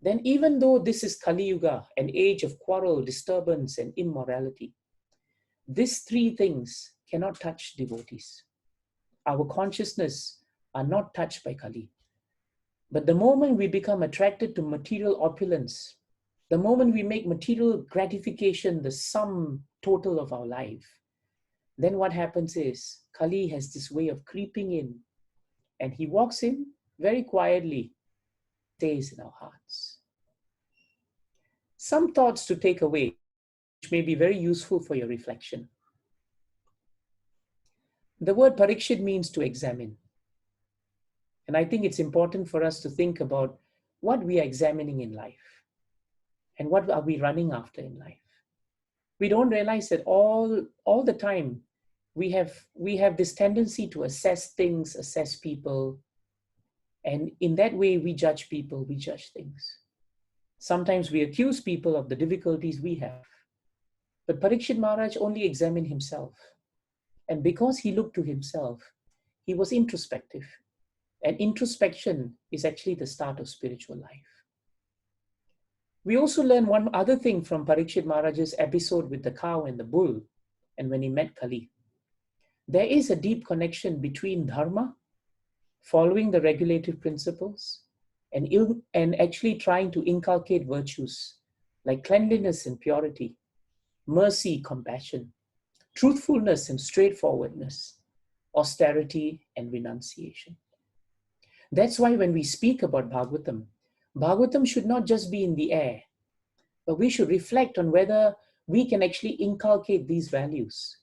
then even though this is Kali Yuga, an age of quarrel, disturbance, and immorality, these 3 things cannot touch devotees. Our consciousness are not touched by Kali. But the moment we become attracted to material opulence, the moment we make material gratification the sum total of our life, then what happens is Kali has this way of creeping in, and he walks in very quietly, stays in our hearts. Some thoughts to take away, which may be very useful for your reflection. The word Parikshit means to examine. And I think it's important for us to think about what we are examining in life and what are we running after in life. We don't realize that all the time we have this tendency to assess things, assess people, and in that way we judge people, we judge things. Sometimes we accuse people of the difficulties we have. But Parikshit Maharaj only examined himself. And because he looked to himself, he was introspective. And introspection is actually the start of spiritual life. We also learn one other thing from Parikshit Maharaj's episode with the cow and the bull, and when he met Kali. There is a deep connection between dharma, following the regulative principles, and actually trying to inculcate virtues like cleanliness and purity, mercy, compassion, truthfulness and straightforwardness, austerity and renunciation. That's why when we speak about Bhagavatam, Bhagavatam should not just be in the air, but we should reflect on whether we can actually inculcate these values,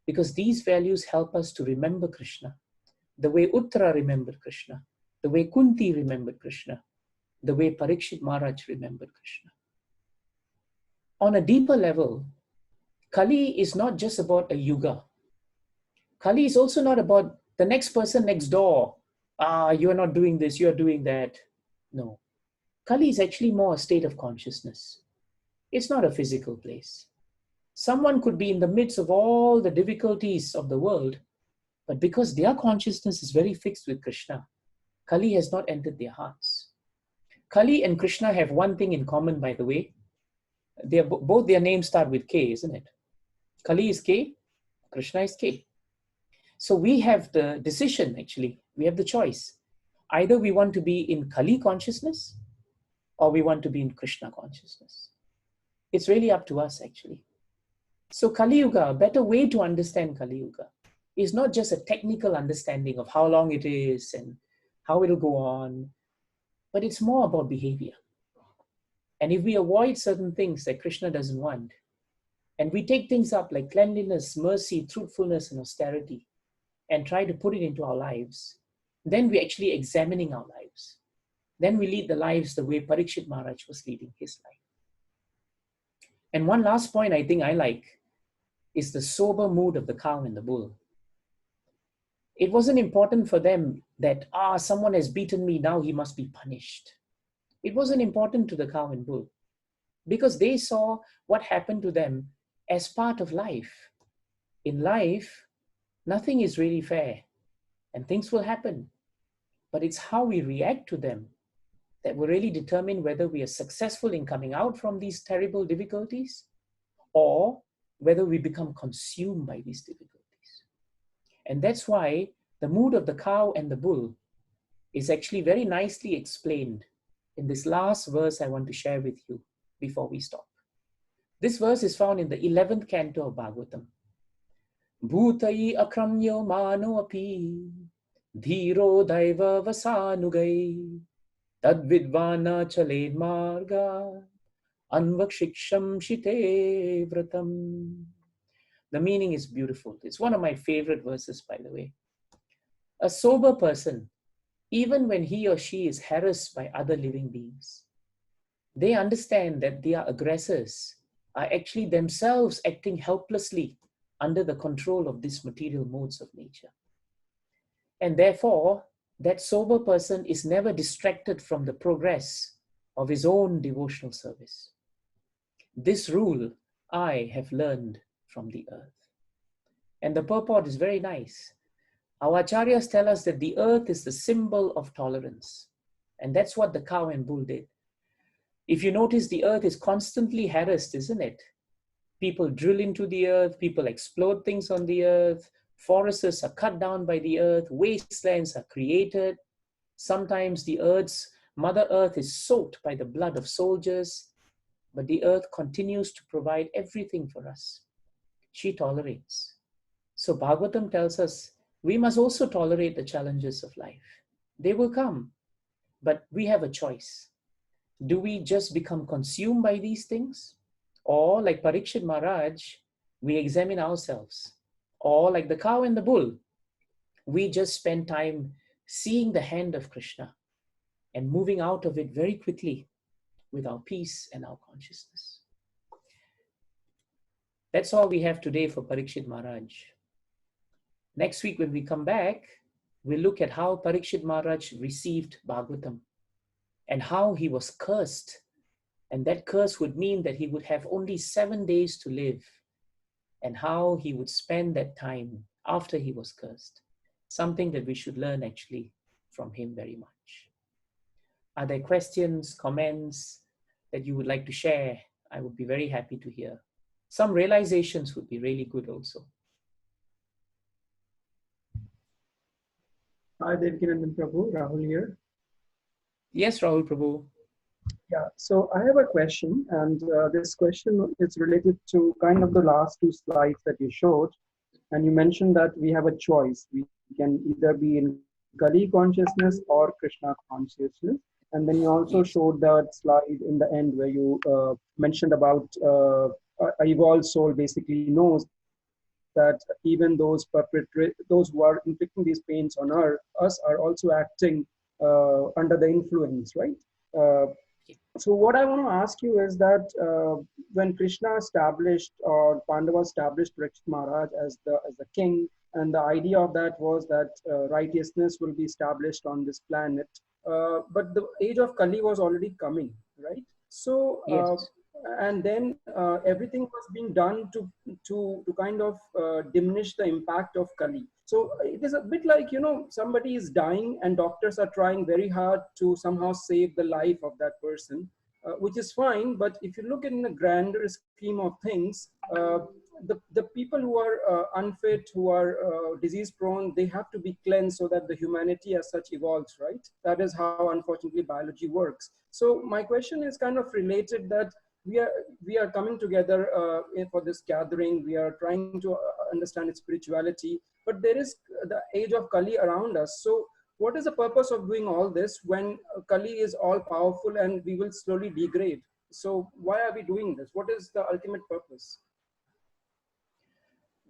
because these values help us to remember Krishna, the way Uttara remembered Krishna, the way Kunti remembered Krishna, the way Parikshit Maharaj remembered Krishna. On a deeper level, Kali is not just about a yuga. Kali is also not about the next person next door. You're not doing this, you're doing that. No. Kali is actually more a state of consciousness. It's not a physical place. Someone could be in the midst of all the difficulties of the world, but because their consciousness is very fixed with Krishna, Kali has not entered their hearts. Kali and Krishna have one thing in common, by the way. Both their names start with K, isn't it? Kali is K, Krishna is K. So we have the decision, actually. We have the choice. Either we want to be in Kali consciousness or we want to be in Krishna consciousness. It's really up to us, actually. So Kali Yuga, a better way to understand Kali Yuga, is not just a technical understanding of how long it is and how it'll go on, but it's more about behavior. And if we avoid certain things that Krishna doesn't want, and we take things up like cleanliness, mercy, truthfulness, and austerity, and try to put it into our lives, then we're actually examining our lives. Then we lead the lives the way Parikshit Maharaj was leading his life. And one last point I think I like is the sober mood of the cow and the bull. It wasn't important for them that, someone has beaten me, now he must be punished. It wasn't important to the cow and bull because they saw what happened to them as part of life. In life, nothing is really fair and things will happen. but it's how we react to them that will really determine whether we are successful in coming out from these terrible difficulties or whether we become consumed by these difficulties. And that's why the mood of the cow and the bull is actually very nicely explained in this last verse I want to share with you before we stop. This verse is found in the 11th canto of Bhagavatam. Bhutai akramyo mano api dhiro daiva vasanugai tad vidvana chale marga anvakshiksham shite vratam. The meaning is beautiful. It's one of my favorite verses, by the way. A sober person, even when he or she is harassed by other living beings, they understand that their aggressors are actually themselves acting helplessly under the control of these material modes of nature. And therefore, that sober person is never distracted from the progress of his own devotional service. This rule I have learned from the earth. And the purport is very nice. Our acharyas tell us that the earth is the symbol of tolerance. And that's what the cow and bull did. If you notice, the earth is constantly harassed, isn't it? People drill into the earth, people explode things on the earth, forests are cut down by the earth, wastelands are created. Sometimes the Mother Earth is soaked by the blood of soldiers, but the earth continues to provide everything for us. She tolerates. So Bhagavatam tells us we must also tolerate the challenges of life. They will come, but we have a choice. Do we just become consumed by these things? Or like Prakshit Maharaj, we examine ourselves. Or like the cow and the bull, we just spend time seeing the hand of Krishna and moving out of it very quickly with our peace and our consciousness. That's all we have today for Prakshit Maharaj. Next week when we come back, we'll look at how Prakshit Maharaj received Bhagavatam and how he was cursed. And that curse would mean that he would have only 7 days to live, and how he would spend that time after he was cursed. Something that we should learn actually from him very much. Are there questions, comments that you would like to share? I would be very happy to hear. Some realizations would be really good also. Hi, Devkinandan Prabhu, Rahul here. Yes, Rahul Prabhu. Yeah, so I have a question, and this question is related to kind of the last two slides that you showed. And you mentioned that we have a choice. We can either be in Kali consciousness or Krishna consciousness. And then you also showed that slide in the end where you mentioned about a evolved soul basically knows that even those who are inflicting these pains on us are also acting under the influence, right? So what I want to ask you is that when Krishna established, or Pandava established Prakshit Maharaj as the king, and the idea of that was that righteousness will be established on this planet, but the age of Kali was already coming, right? So Yes. and then everything was being done to kind of diminish the impact of Kali. So it is a bit like, you know, somebody is dying and doctors are trying very hard to somehow save the life of that person, which is fine. But if you look in the grander scheme of things, the people who are unfit, who are disease prone, they have to be cleansed so that the humanity as such evolves, right? That is how, unfortunately, biology works. So my question is kind of related, that we are coming together for this gathering. We are trying to understand its spirituality, but there is the age of Kali around us. So what is the purpose of doing all this when Kali is all powerful and we will slowly degrade? So why are we doing this? What is the ultimate purpose?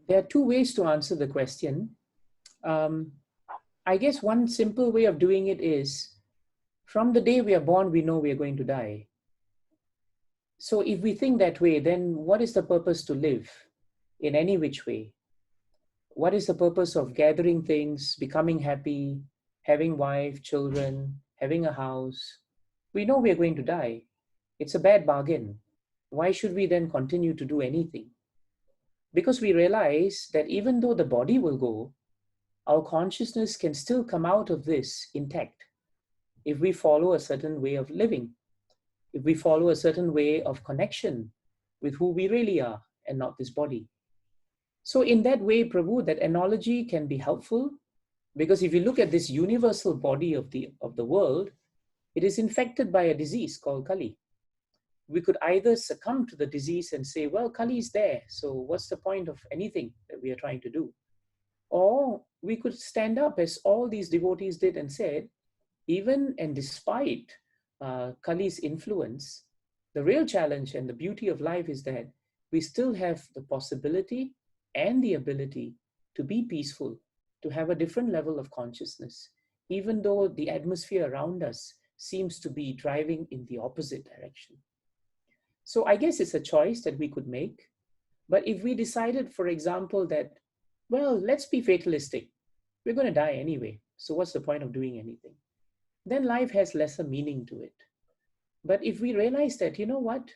There are two ways to answer the question. I guess one simple way of doing it is, from the day we are born, we know we are going to die. So if we think that way, then what is the purpose to live in any which way? What is the purpose of gathering things, becoming happy, having wife, children, having a house? We know we are going to die. It's a bad bargain. Why should we then continue to do anything? Because we realize that even though the body will go, our consciousness can still come out of this intact if we follow a certain way of living, if we follow a certain way of connection with who we really are and not this body. So in that way, Prabhu, that analogy can be helpful, because if you look at this universal body of the world, it is infected by a disease called Kali. We could either succumb to the disease and say, well, Kali is there, so what's the point of anything that we are trying to do? Or we could stand up as all these devotees did and said, even and despite Kali's influence, the real challenge and the beauty of life is that we still have the possibility and the ability to be peaceful, to have a different level of consciousness, even though the atmosphere around us seems to be driving in the opposite direction. So I guess it's a choice that we could make. But if we decided, for example, that, well, let's be fatalistic, we're going to die anyway, so what's the point of doing anything? Then life has lesser meaning to it. But if we realize that, you know what,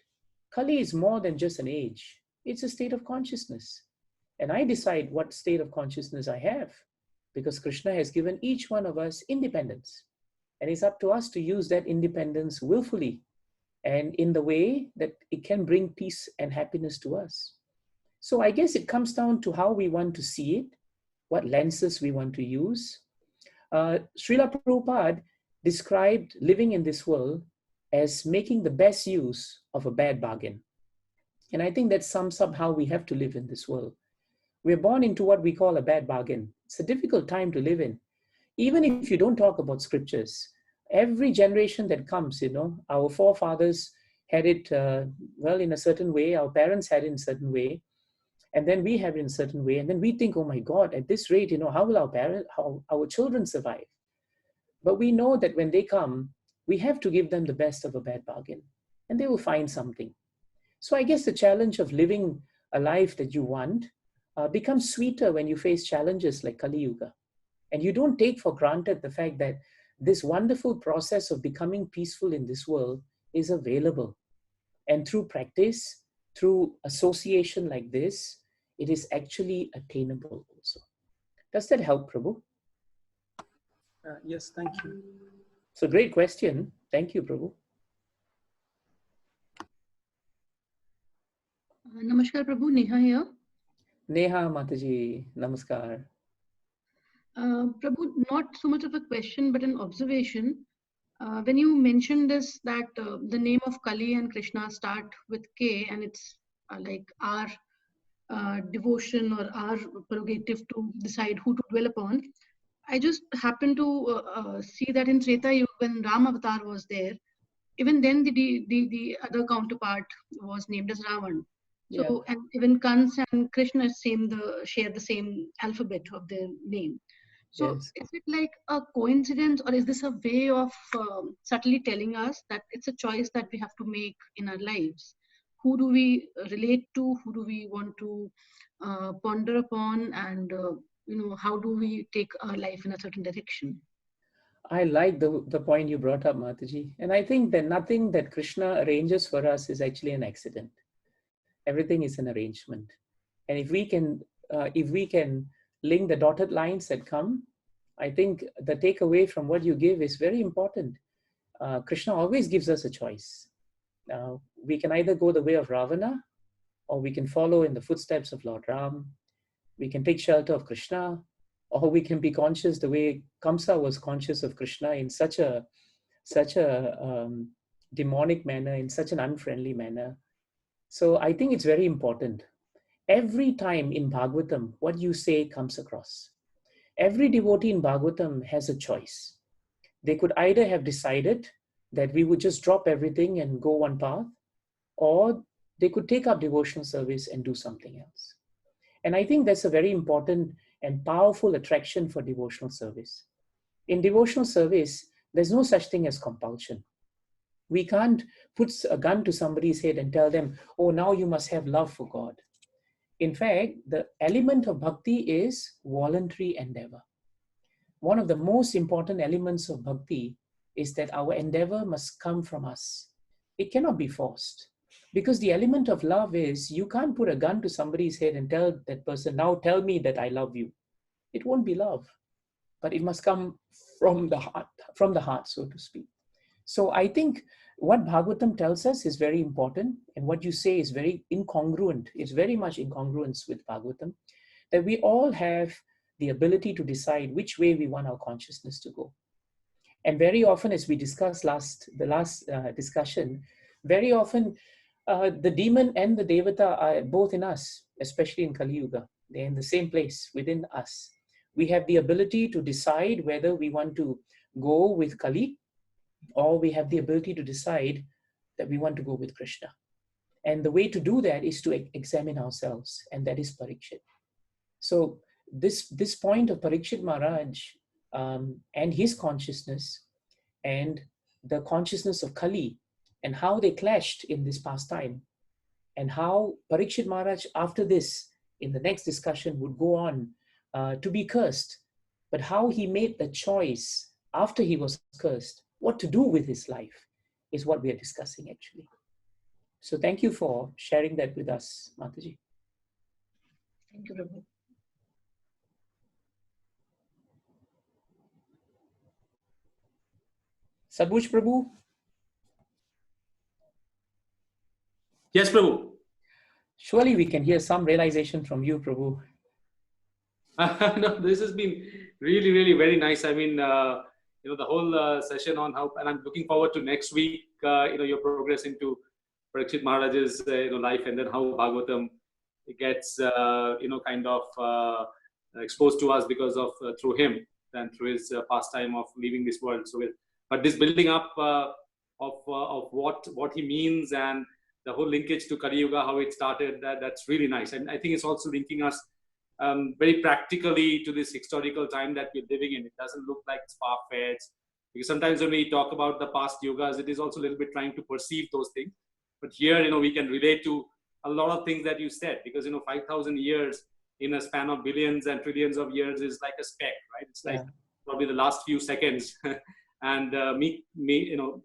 Kali is more than just an age, it's a state of consciousness. And I decide what state of consciousness I have, because Krishna has given each one of us independence. And it's up to us to use that independence willfully and in the way that it can bring peace and happiness to us. So I guess it comes down to how we want to see it, what lenses we want to use. Srila Prabhupada described living in this world as making the best use of a bad bargain. And I think that sums up how we have to live in this world. We're born into what we call a bad bargain. It's a difficult time to live in. Even if you don't talk about scriptures, every generation that comes, our forefathers had it, in a certain way, our parents had it in a certain way, and then we have it in a certain way, and then we think, oh my God, at this rate, how will how our children survive? But we know that when they come, we have to give them the best of a bad bargain, and they will find something. So I guess the challenge of living a life that you want becomes sweeter when you face challenges like Kali Yuga. And you don't take for granted the fact that this wonderful process of becoming peaceful in this world is available. And through practice, through association like this, it is actually attainable also. Does that help, Prabhu? Yes, thank you. So great question. Thank you, Prabhu. Namaskar, Prabhu. Neha here. Neha Mataji, namaskar. Prabhu, not so much of a question, but an observation. When you mentioned this, that the name of Kali and Krishna start with K, and it's like our devotion or our prerogative to decide who to dwell upon. I just happened to see that in Treta Yuga, when Ram Avatar was there, even then the other counterpart was named as Ravan. So, Yeah. and even Kans and Krishna share the same alphabet of their name. So Yes. is it like a coincidence, or is this a way of subtly telling us that it's a choice that we have to make in our lives? Who do we relate to? Who do we want to ponder upon? And how do we take our life in a certain direction? I like the point you brought up, Mataji. And I think that nothing that Krishna arranges for us is actually an accident. Everything is an arrangement. And if we can link the dotted lines that come, I think the takeaway from what you give is very important. Krishna always gives us a choice. We can either go the way of Ravana, or we can follow in the footsteps of Lord Ram. We can take shelter of Krishna, or we can be conscious the way Kamsa was conscious of Krishna in such a demonic manner, in such an unfriendly manner. So I think it's very important. Every time in Bhagavatam, what you say comes across. Every devotee in Bhagavatam has a choice. They could either have decided that we would just drop everything and go one path, or they could take up devotional service and do something else. And I think that's a very important and powerful attraction for devotional service. In devotional service, there's no such thing as compulsion. We can't put a gun to somebody's head and tell them, oh, now you must have love for God. In fact, the element of bhakti is voluntary endeavor. One of the most important elements of bhakti is that our endeavor must come from us. It cannot be forced. Because the element of love is, you can't put a gun to somebody's head and tell that person, now tell me that I love you. it won't be love, but it must come from the heart, so to speak. So I think what Bhagavatam tells us is very important, and what you say is very incongruent. It's very much incongruence with Bhagavatam, that we all have the ability to decide which way we want our consciousness to go. And very often, as we discussed the last discussion, very often the demon and the devata are both in us, especially in Kali Yuga. They're in the same place within us. We have the ability to decide whether we want to go with Kali, or we have the ability to decide that we want to go with Krishna. And the way to do that is to examine ourselves, and that is Parikshit. So this point of Prakshit Maharaj and his consciousness and the consciousness of Kali, and how they clashed in this past time, and how Prakshit Maharaj after this, in the next discussion, would go on to be cursed, but how he made the choice after he was cursed, what to do with his life, is what we are discussing actually. So thank you for sharing that with us, Mataji. Thank you, Prabhu. Sadbush Prabhu? Yes, Prabhu. Surely we can hear some realization from you, Prabhu. No, this has been really, really very nice. I mean, the whole session on how, and I'm looking forward to next week, your progress into Prakshit Maharaj's, life, and then how Bhagavatam gets, kind of exposed to us because of, through him and through his pastime of leaving this world. So, but this building up of what he means, and the whole linkage to Kali Yuga, how it started, that's really nice. And I think it's also linking us very practically to this historical time that we're living in. It doesn't look like it's far-fetched, because sometimes when we talk about the past yugas, it is also a little bit trying to perceive those things. But here, we can relate to a lot of things that you said, because 5,000 years in a span of billions and trillions of years is like a speck, right? It's like probably the last few seconds. And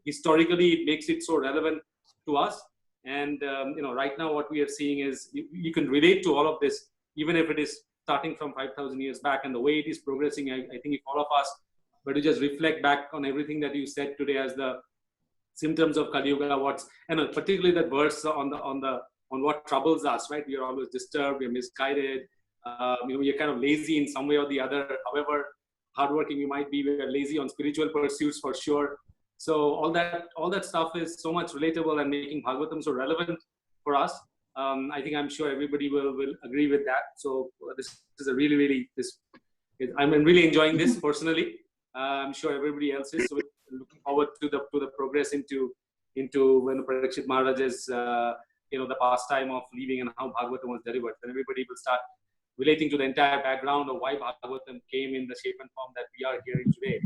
historically, it makes it so relevant to us. And right now, what we are seeing is you can relate to all of this, even if it is starting from 5,000 years back, and the way it is progressing. I think if all of us were to just reflect back on everything that you said today as the symptoms of Kali Yuga, particularly that verse on what troubles us, right? We are always disturbed, we are misguided, we are kind of lazy in some way or the other. However hardworking we might be, we are lazy on spiritual pursuits for sure. So all that stuff is so much relatable and making Bhagavatam so relevant for us. I'm sure everybody will agree with that. So this is a really, really, I'm really enjoying this personally. I'm sure everybody else is. So we're looking forward to the progress into when Prakshit Maharaj's the pastime of leaving and how Bhagavatam was delivered. Then everybody will start relating to the entire background of why Bhagavatam came in the shape and form that we are hearing today.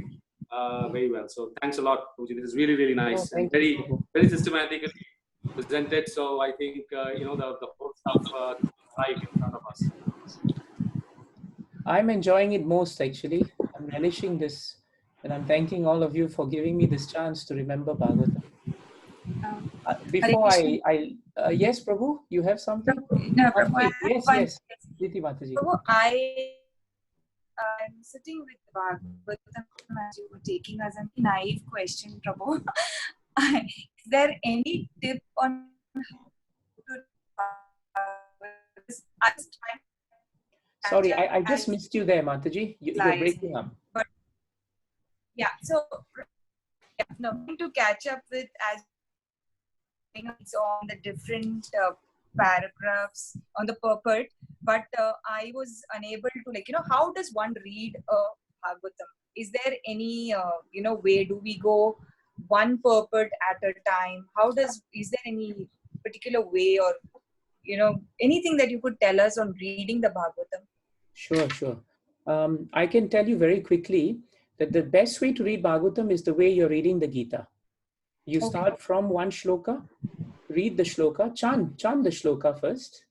Very well. So thanks a lot, Puji. This is really, really nice and very, very systematically presented. So I think the whole stuff right in front of us. I'm enjoying it most actually. I'm relishing this, and I'm thanking all of you for giving me this chance to remember Bhagavatam. Before yes, Prabhu, you have something? No, Prabhu, yes. Diti Mataji. Prabhu, I'm sitting with Bhagavatam as you were taking us a naive question, Prabhu. Is there any tip on how to Sorry, I just missed you there, Mataji. You're breaking up. But yeah, so to catch up with as on the different paragraphs on the purport, but I was unable to how does one read Bhagavatam? Is there any way do we go one purport at a time? Is there any particular way or anything that you could tell us on reading the Bhagavatam? Sure. I can tell you very quickly that the best way to read Bhagavatam is the way you're reading the Gita. You start from one shloka, read the shloka, chant the shloka first.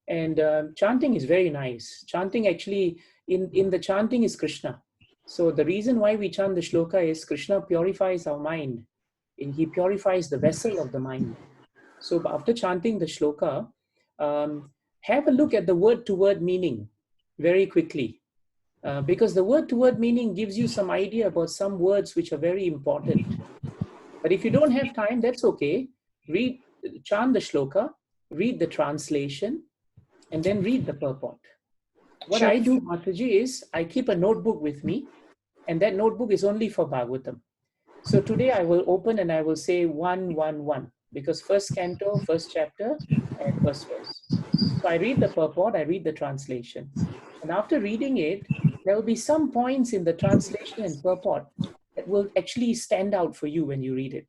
And chanting is very nice. Chanting actually, in the chanting is Krishna. So the reason why we chant the shloka is Krishna purifies our mind. And he purifies the vessel of the mind. So after chanting the shloka, have a look at the word-to-word meaning very quickly. because the word-to-word meaning gives you some idea about some words which are very important. But if you don't have time, that's okay. Chant the shloka, read the translation, and then read the purport. What I do, Mataji, is I keep a notebook with me, and that notebook is only for Bhagavatam. So today I will open and I will say 111, because first canto, first chapter, and first verse. So I read the purport, I read the translation. And after reading it, there will be some points in the translation and purport that will actually stand out for you when you read it.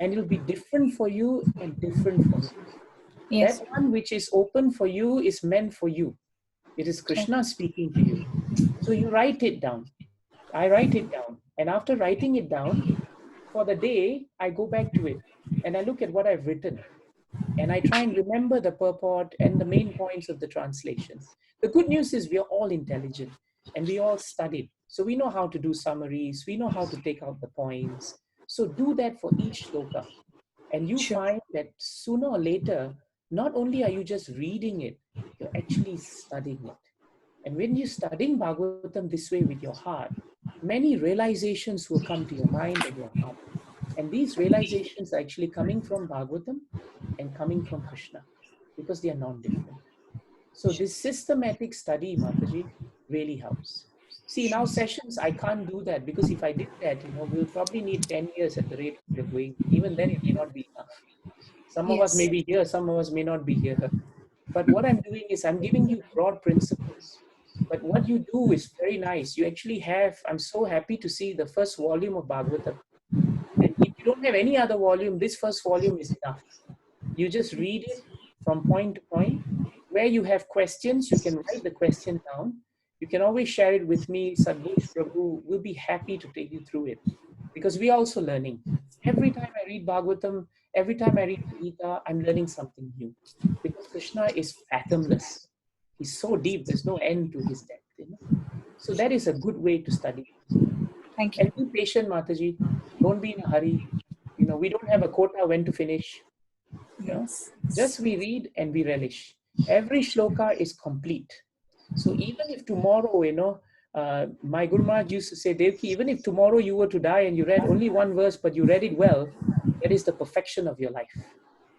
And it'll be different for you and different for me. Yes. That one which is open for you is meant for you. It is Krishna speaking to you. So you write it down. I write it down. And after writing it down, for the day, I go back to it and I look at what I've written. And I try and remember the purport and the main points of the translation. The good news is we are all intelligent and we all studied. So we know how to do summaries. We know how to take out the points. So do that for each shloka. And you find that sooner or later, not only are you just reading it, you're actually studying it. And when you're studying Bhagavatam this way with your heart, many realizations will come to your mind and your heart. And these realizations are actually coming from Bhagavatam and coming from Krishna, because they are non-different. So this systematic study, Mataji, really helps. See, in our sessions, I can't do that, because if I did that, we'll probably need 10 years at the rate we're going. Even then, it may not be enough. Some of us may be here, some of us may not be here. But what I'm doing is I'm giving you broad principles. But what you do is very nice. You actually have, I'm so happy to see the first volume of Bhagavatam. And if you don't have any other volume, this first volume is enough. You just read it from point to point. Where you have questions, you can write the question down. You can always share it with me. Sadbush Prabhu will be happy to take you through it, because we are also learning. Every time I read Bhagavatam, every time I read Gita, I'm learning something new, because Krishna is fathomless. He's so deep, there's no end to his depth. So that is a good way to study. Thank you. And be patient, Mataji. Don't be in a hurry. We don't have a quota when to finish. Just we read and we relish. Every shloka is complete. So even if tomorrow, my Guru Maharaj used to say, Devki, even if tomorrow you were to die and you read only one verse, but you read it well, that is the perfection of your life.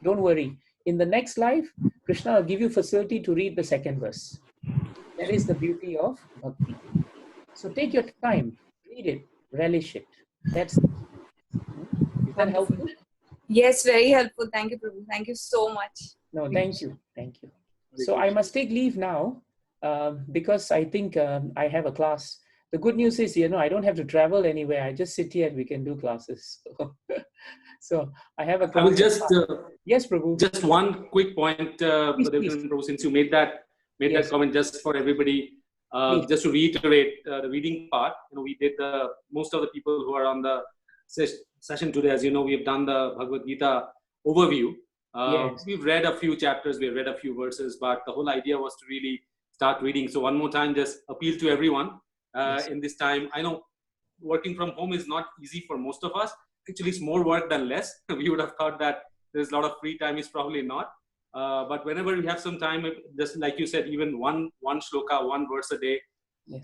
Don't worry. In the next life, Krishna will give you facility to read the second verse. That is the beauty of bhakti. So take your time, read it, relish it. Is that helpful? Yes, very helpful. Thank you, Prabhu. Thank you so much. No, thank you. Thank you. So I must take leave now because I think I have a class. The good news is, I don't have to travel anywhere. I just sit here and we can do classes. So I have a class. I will just yes, Prabhu. Just one quick point, Prabhu, since you made that comment, just for everybody. Just to reiterate the reading part, we did most of the people who are on the session today, as you know, we have done the Bhagavad Gita overview. We've read a few chapters, we've read a few verses, but the whole idea was to really start reading. So one more time, just appeal to everyone in this time. I know working from home is not easy for most of us. Actually, it's more work than less. We would have thought that there's a lot of free time. Is probably not. But whenever we have some time, just like you said, even one shloka, one verse a day,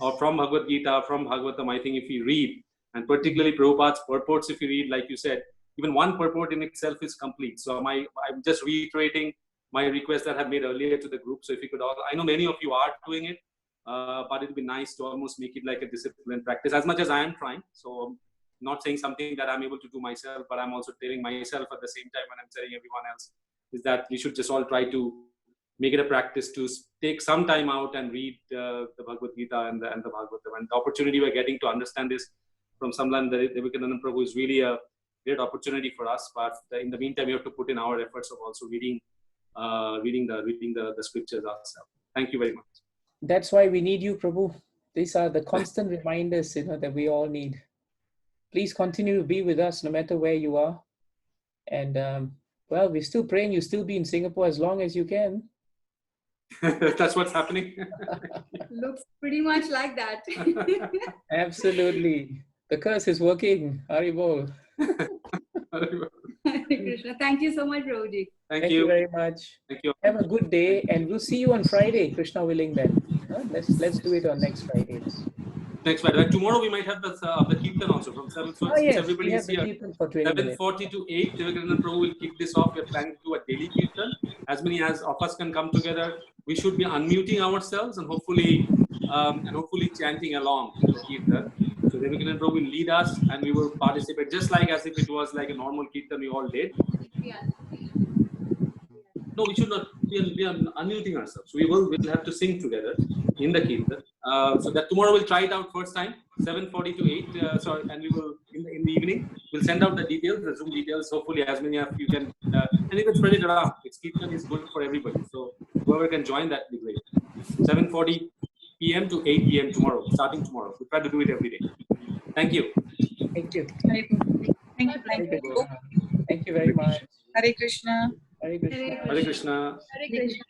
or from Bhagavad Gita, from Bhagavatam, I think if you read, and particularly Prabhupada's purports, if you read, like you said, even one purport in itself is complete. So I'm just reiterating my request that I had made earlier to the group. So if you could all, I know many of you are doing it, but it'd be nice to almost make it like a disciplined practice, as much as I am trying. So not saying something that I'm able to do myself, but I'm also telling myself at the same time when I'm telling everyone else, is that we should just all try to make it a practice to take some time out and read the Bhagavad Gita and the Bhagavatam. And the opportunity we're getting to understand this from Samlan Devikanandan Prabhu is really a great opportunity for us. But in the meantime, we have to put in our efforts of also reading the scriptures ourselves. Thank you very much. That's why we need you, Prabhu. These are the constant reminders, that we all need. Please continue to be with us no matter where you are. And well, we're still praying you still be in Singapore as long as you can. That's what's happening. Looks pretty much like that. Absolutely. The curse is working. Haribol. Hare Krishna. Thank you so much, Prabhuji. Thank you very much. Thank you. Have a good day, and we'll see you on Friday, Krishna willing then. Let's do it on next Friday. Next Friday. Like tomorrow we might have the Kirtan also from 7. So since Yes, everybody we is have the here, Kirtan for 20 minutes. 7:40 to 8, Devakirana Prabhu will kick this off. We're planning to do a daily Kirtan. As many as of us can come together. We should be unmuting ourselves and hopefully chanting along to the Kirtan. So Devakirana Prabhu will lead us and we will participate just like as if it was like a normal Kirtan we all did. No, we should not be unmuting ourselves. We'll have to sing together in the Kirtan. So that tomorrow we'll try it out first time, 7:40 to 8. And we will in the evening we'll send out the details, the Zoom details. Hopefully, as many of you can, and you can spread it around. It's Kirtan is good for everybody. So whoever can join that will be great. 7:40 p.m. to 8 p.m. tomorrow, starting tomorrow. We try to do it every day. Thank you. Thank you. Thank you. Thank you. Thank you very much. Hare Krishna. Hare Krishna. Hare Krishna. Hare Krishna.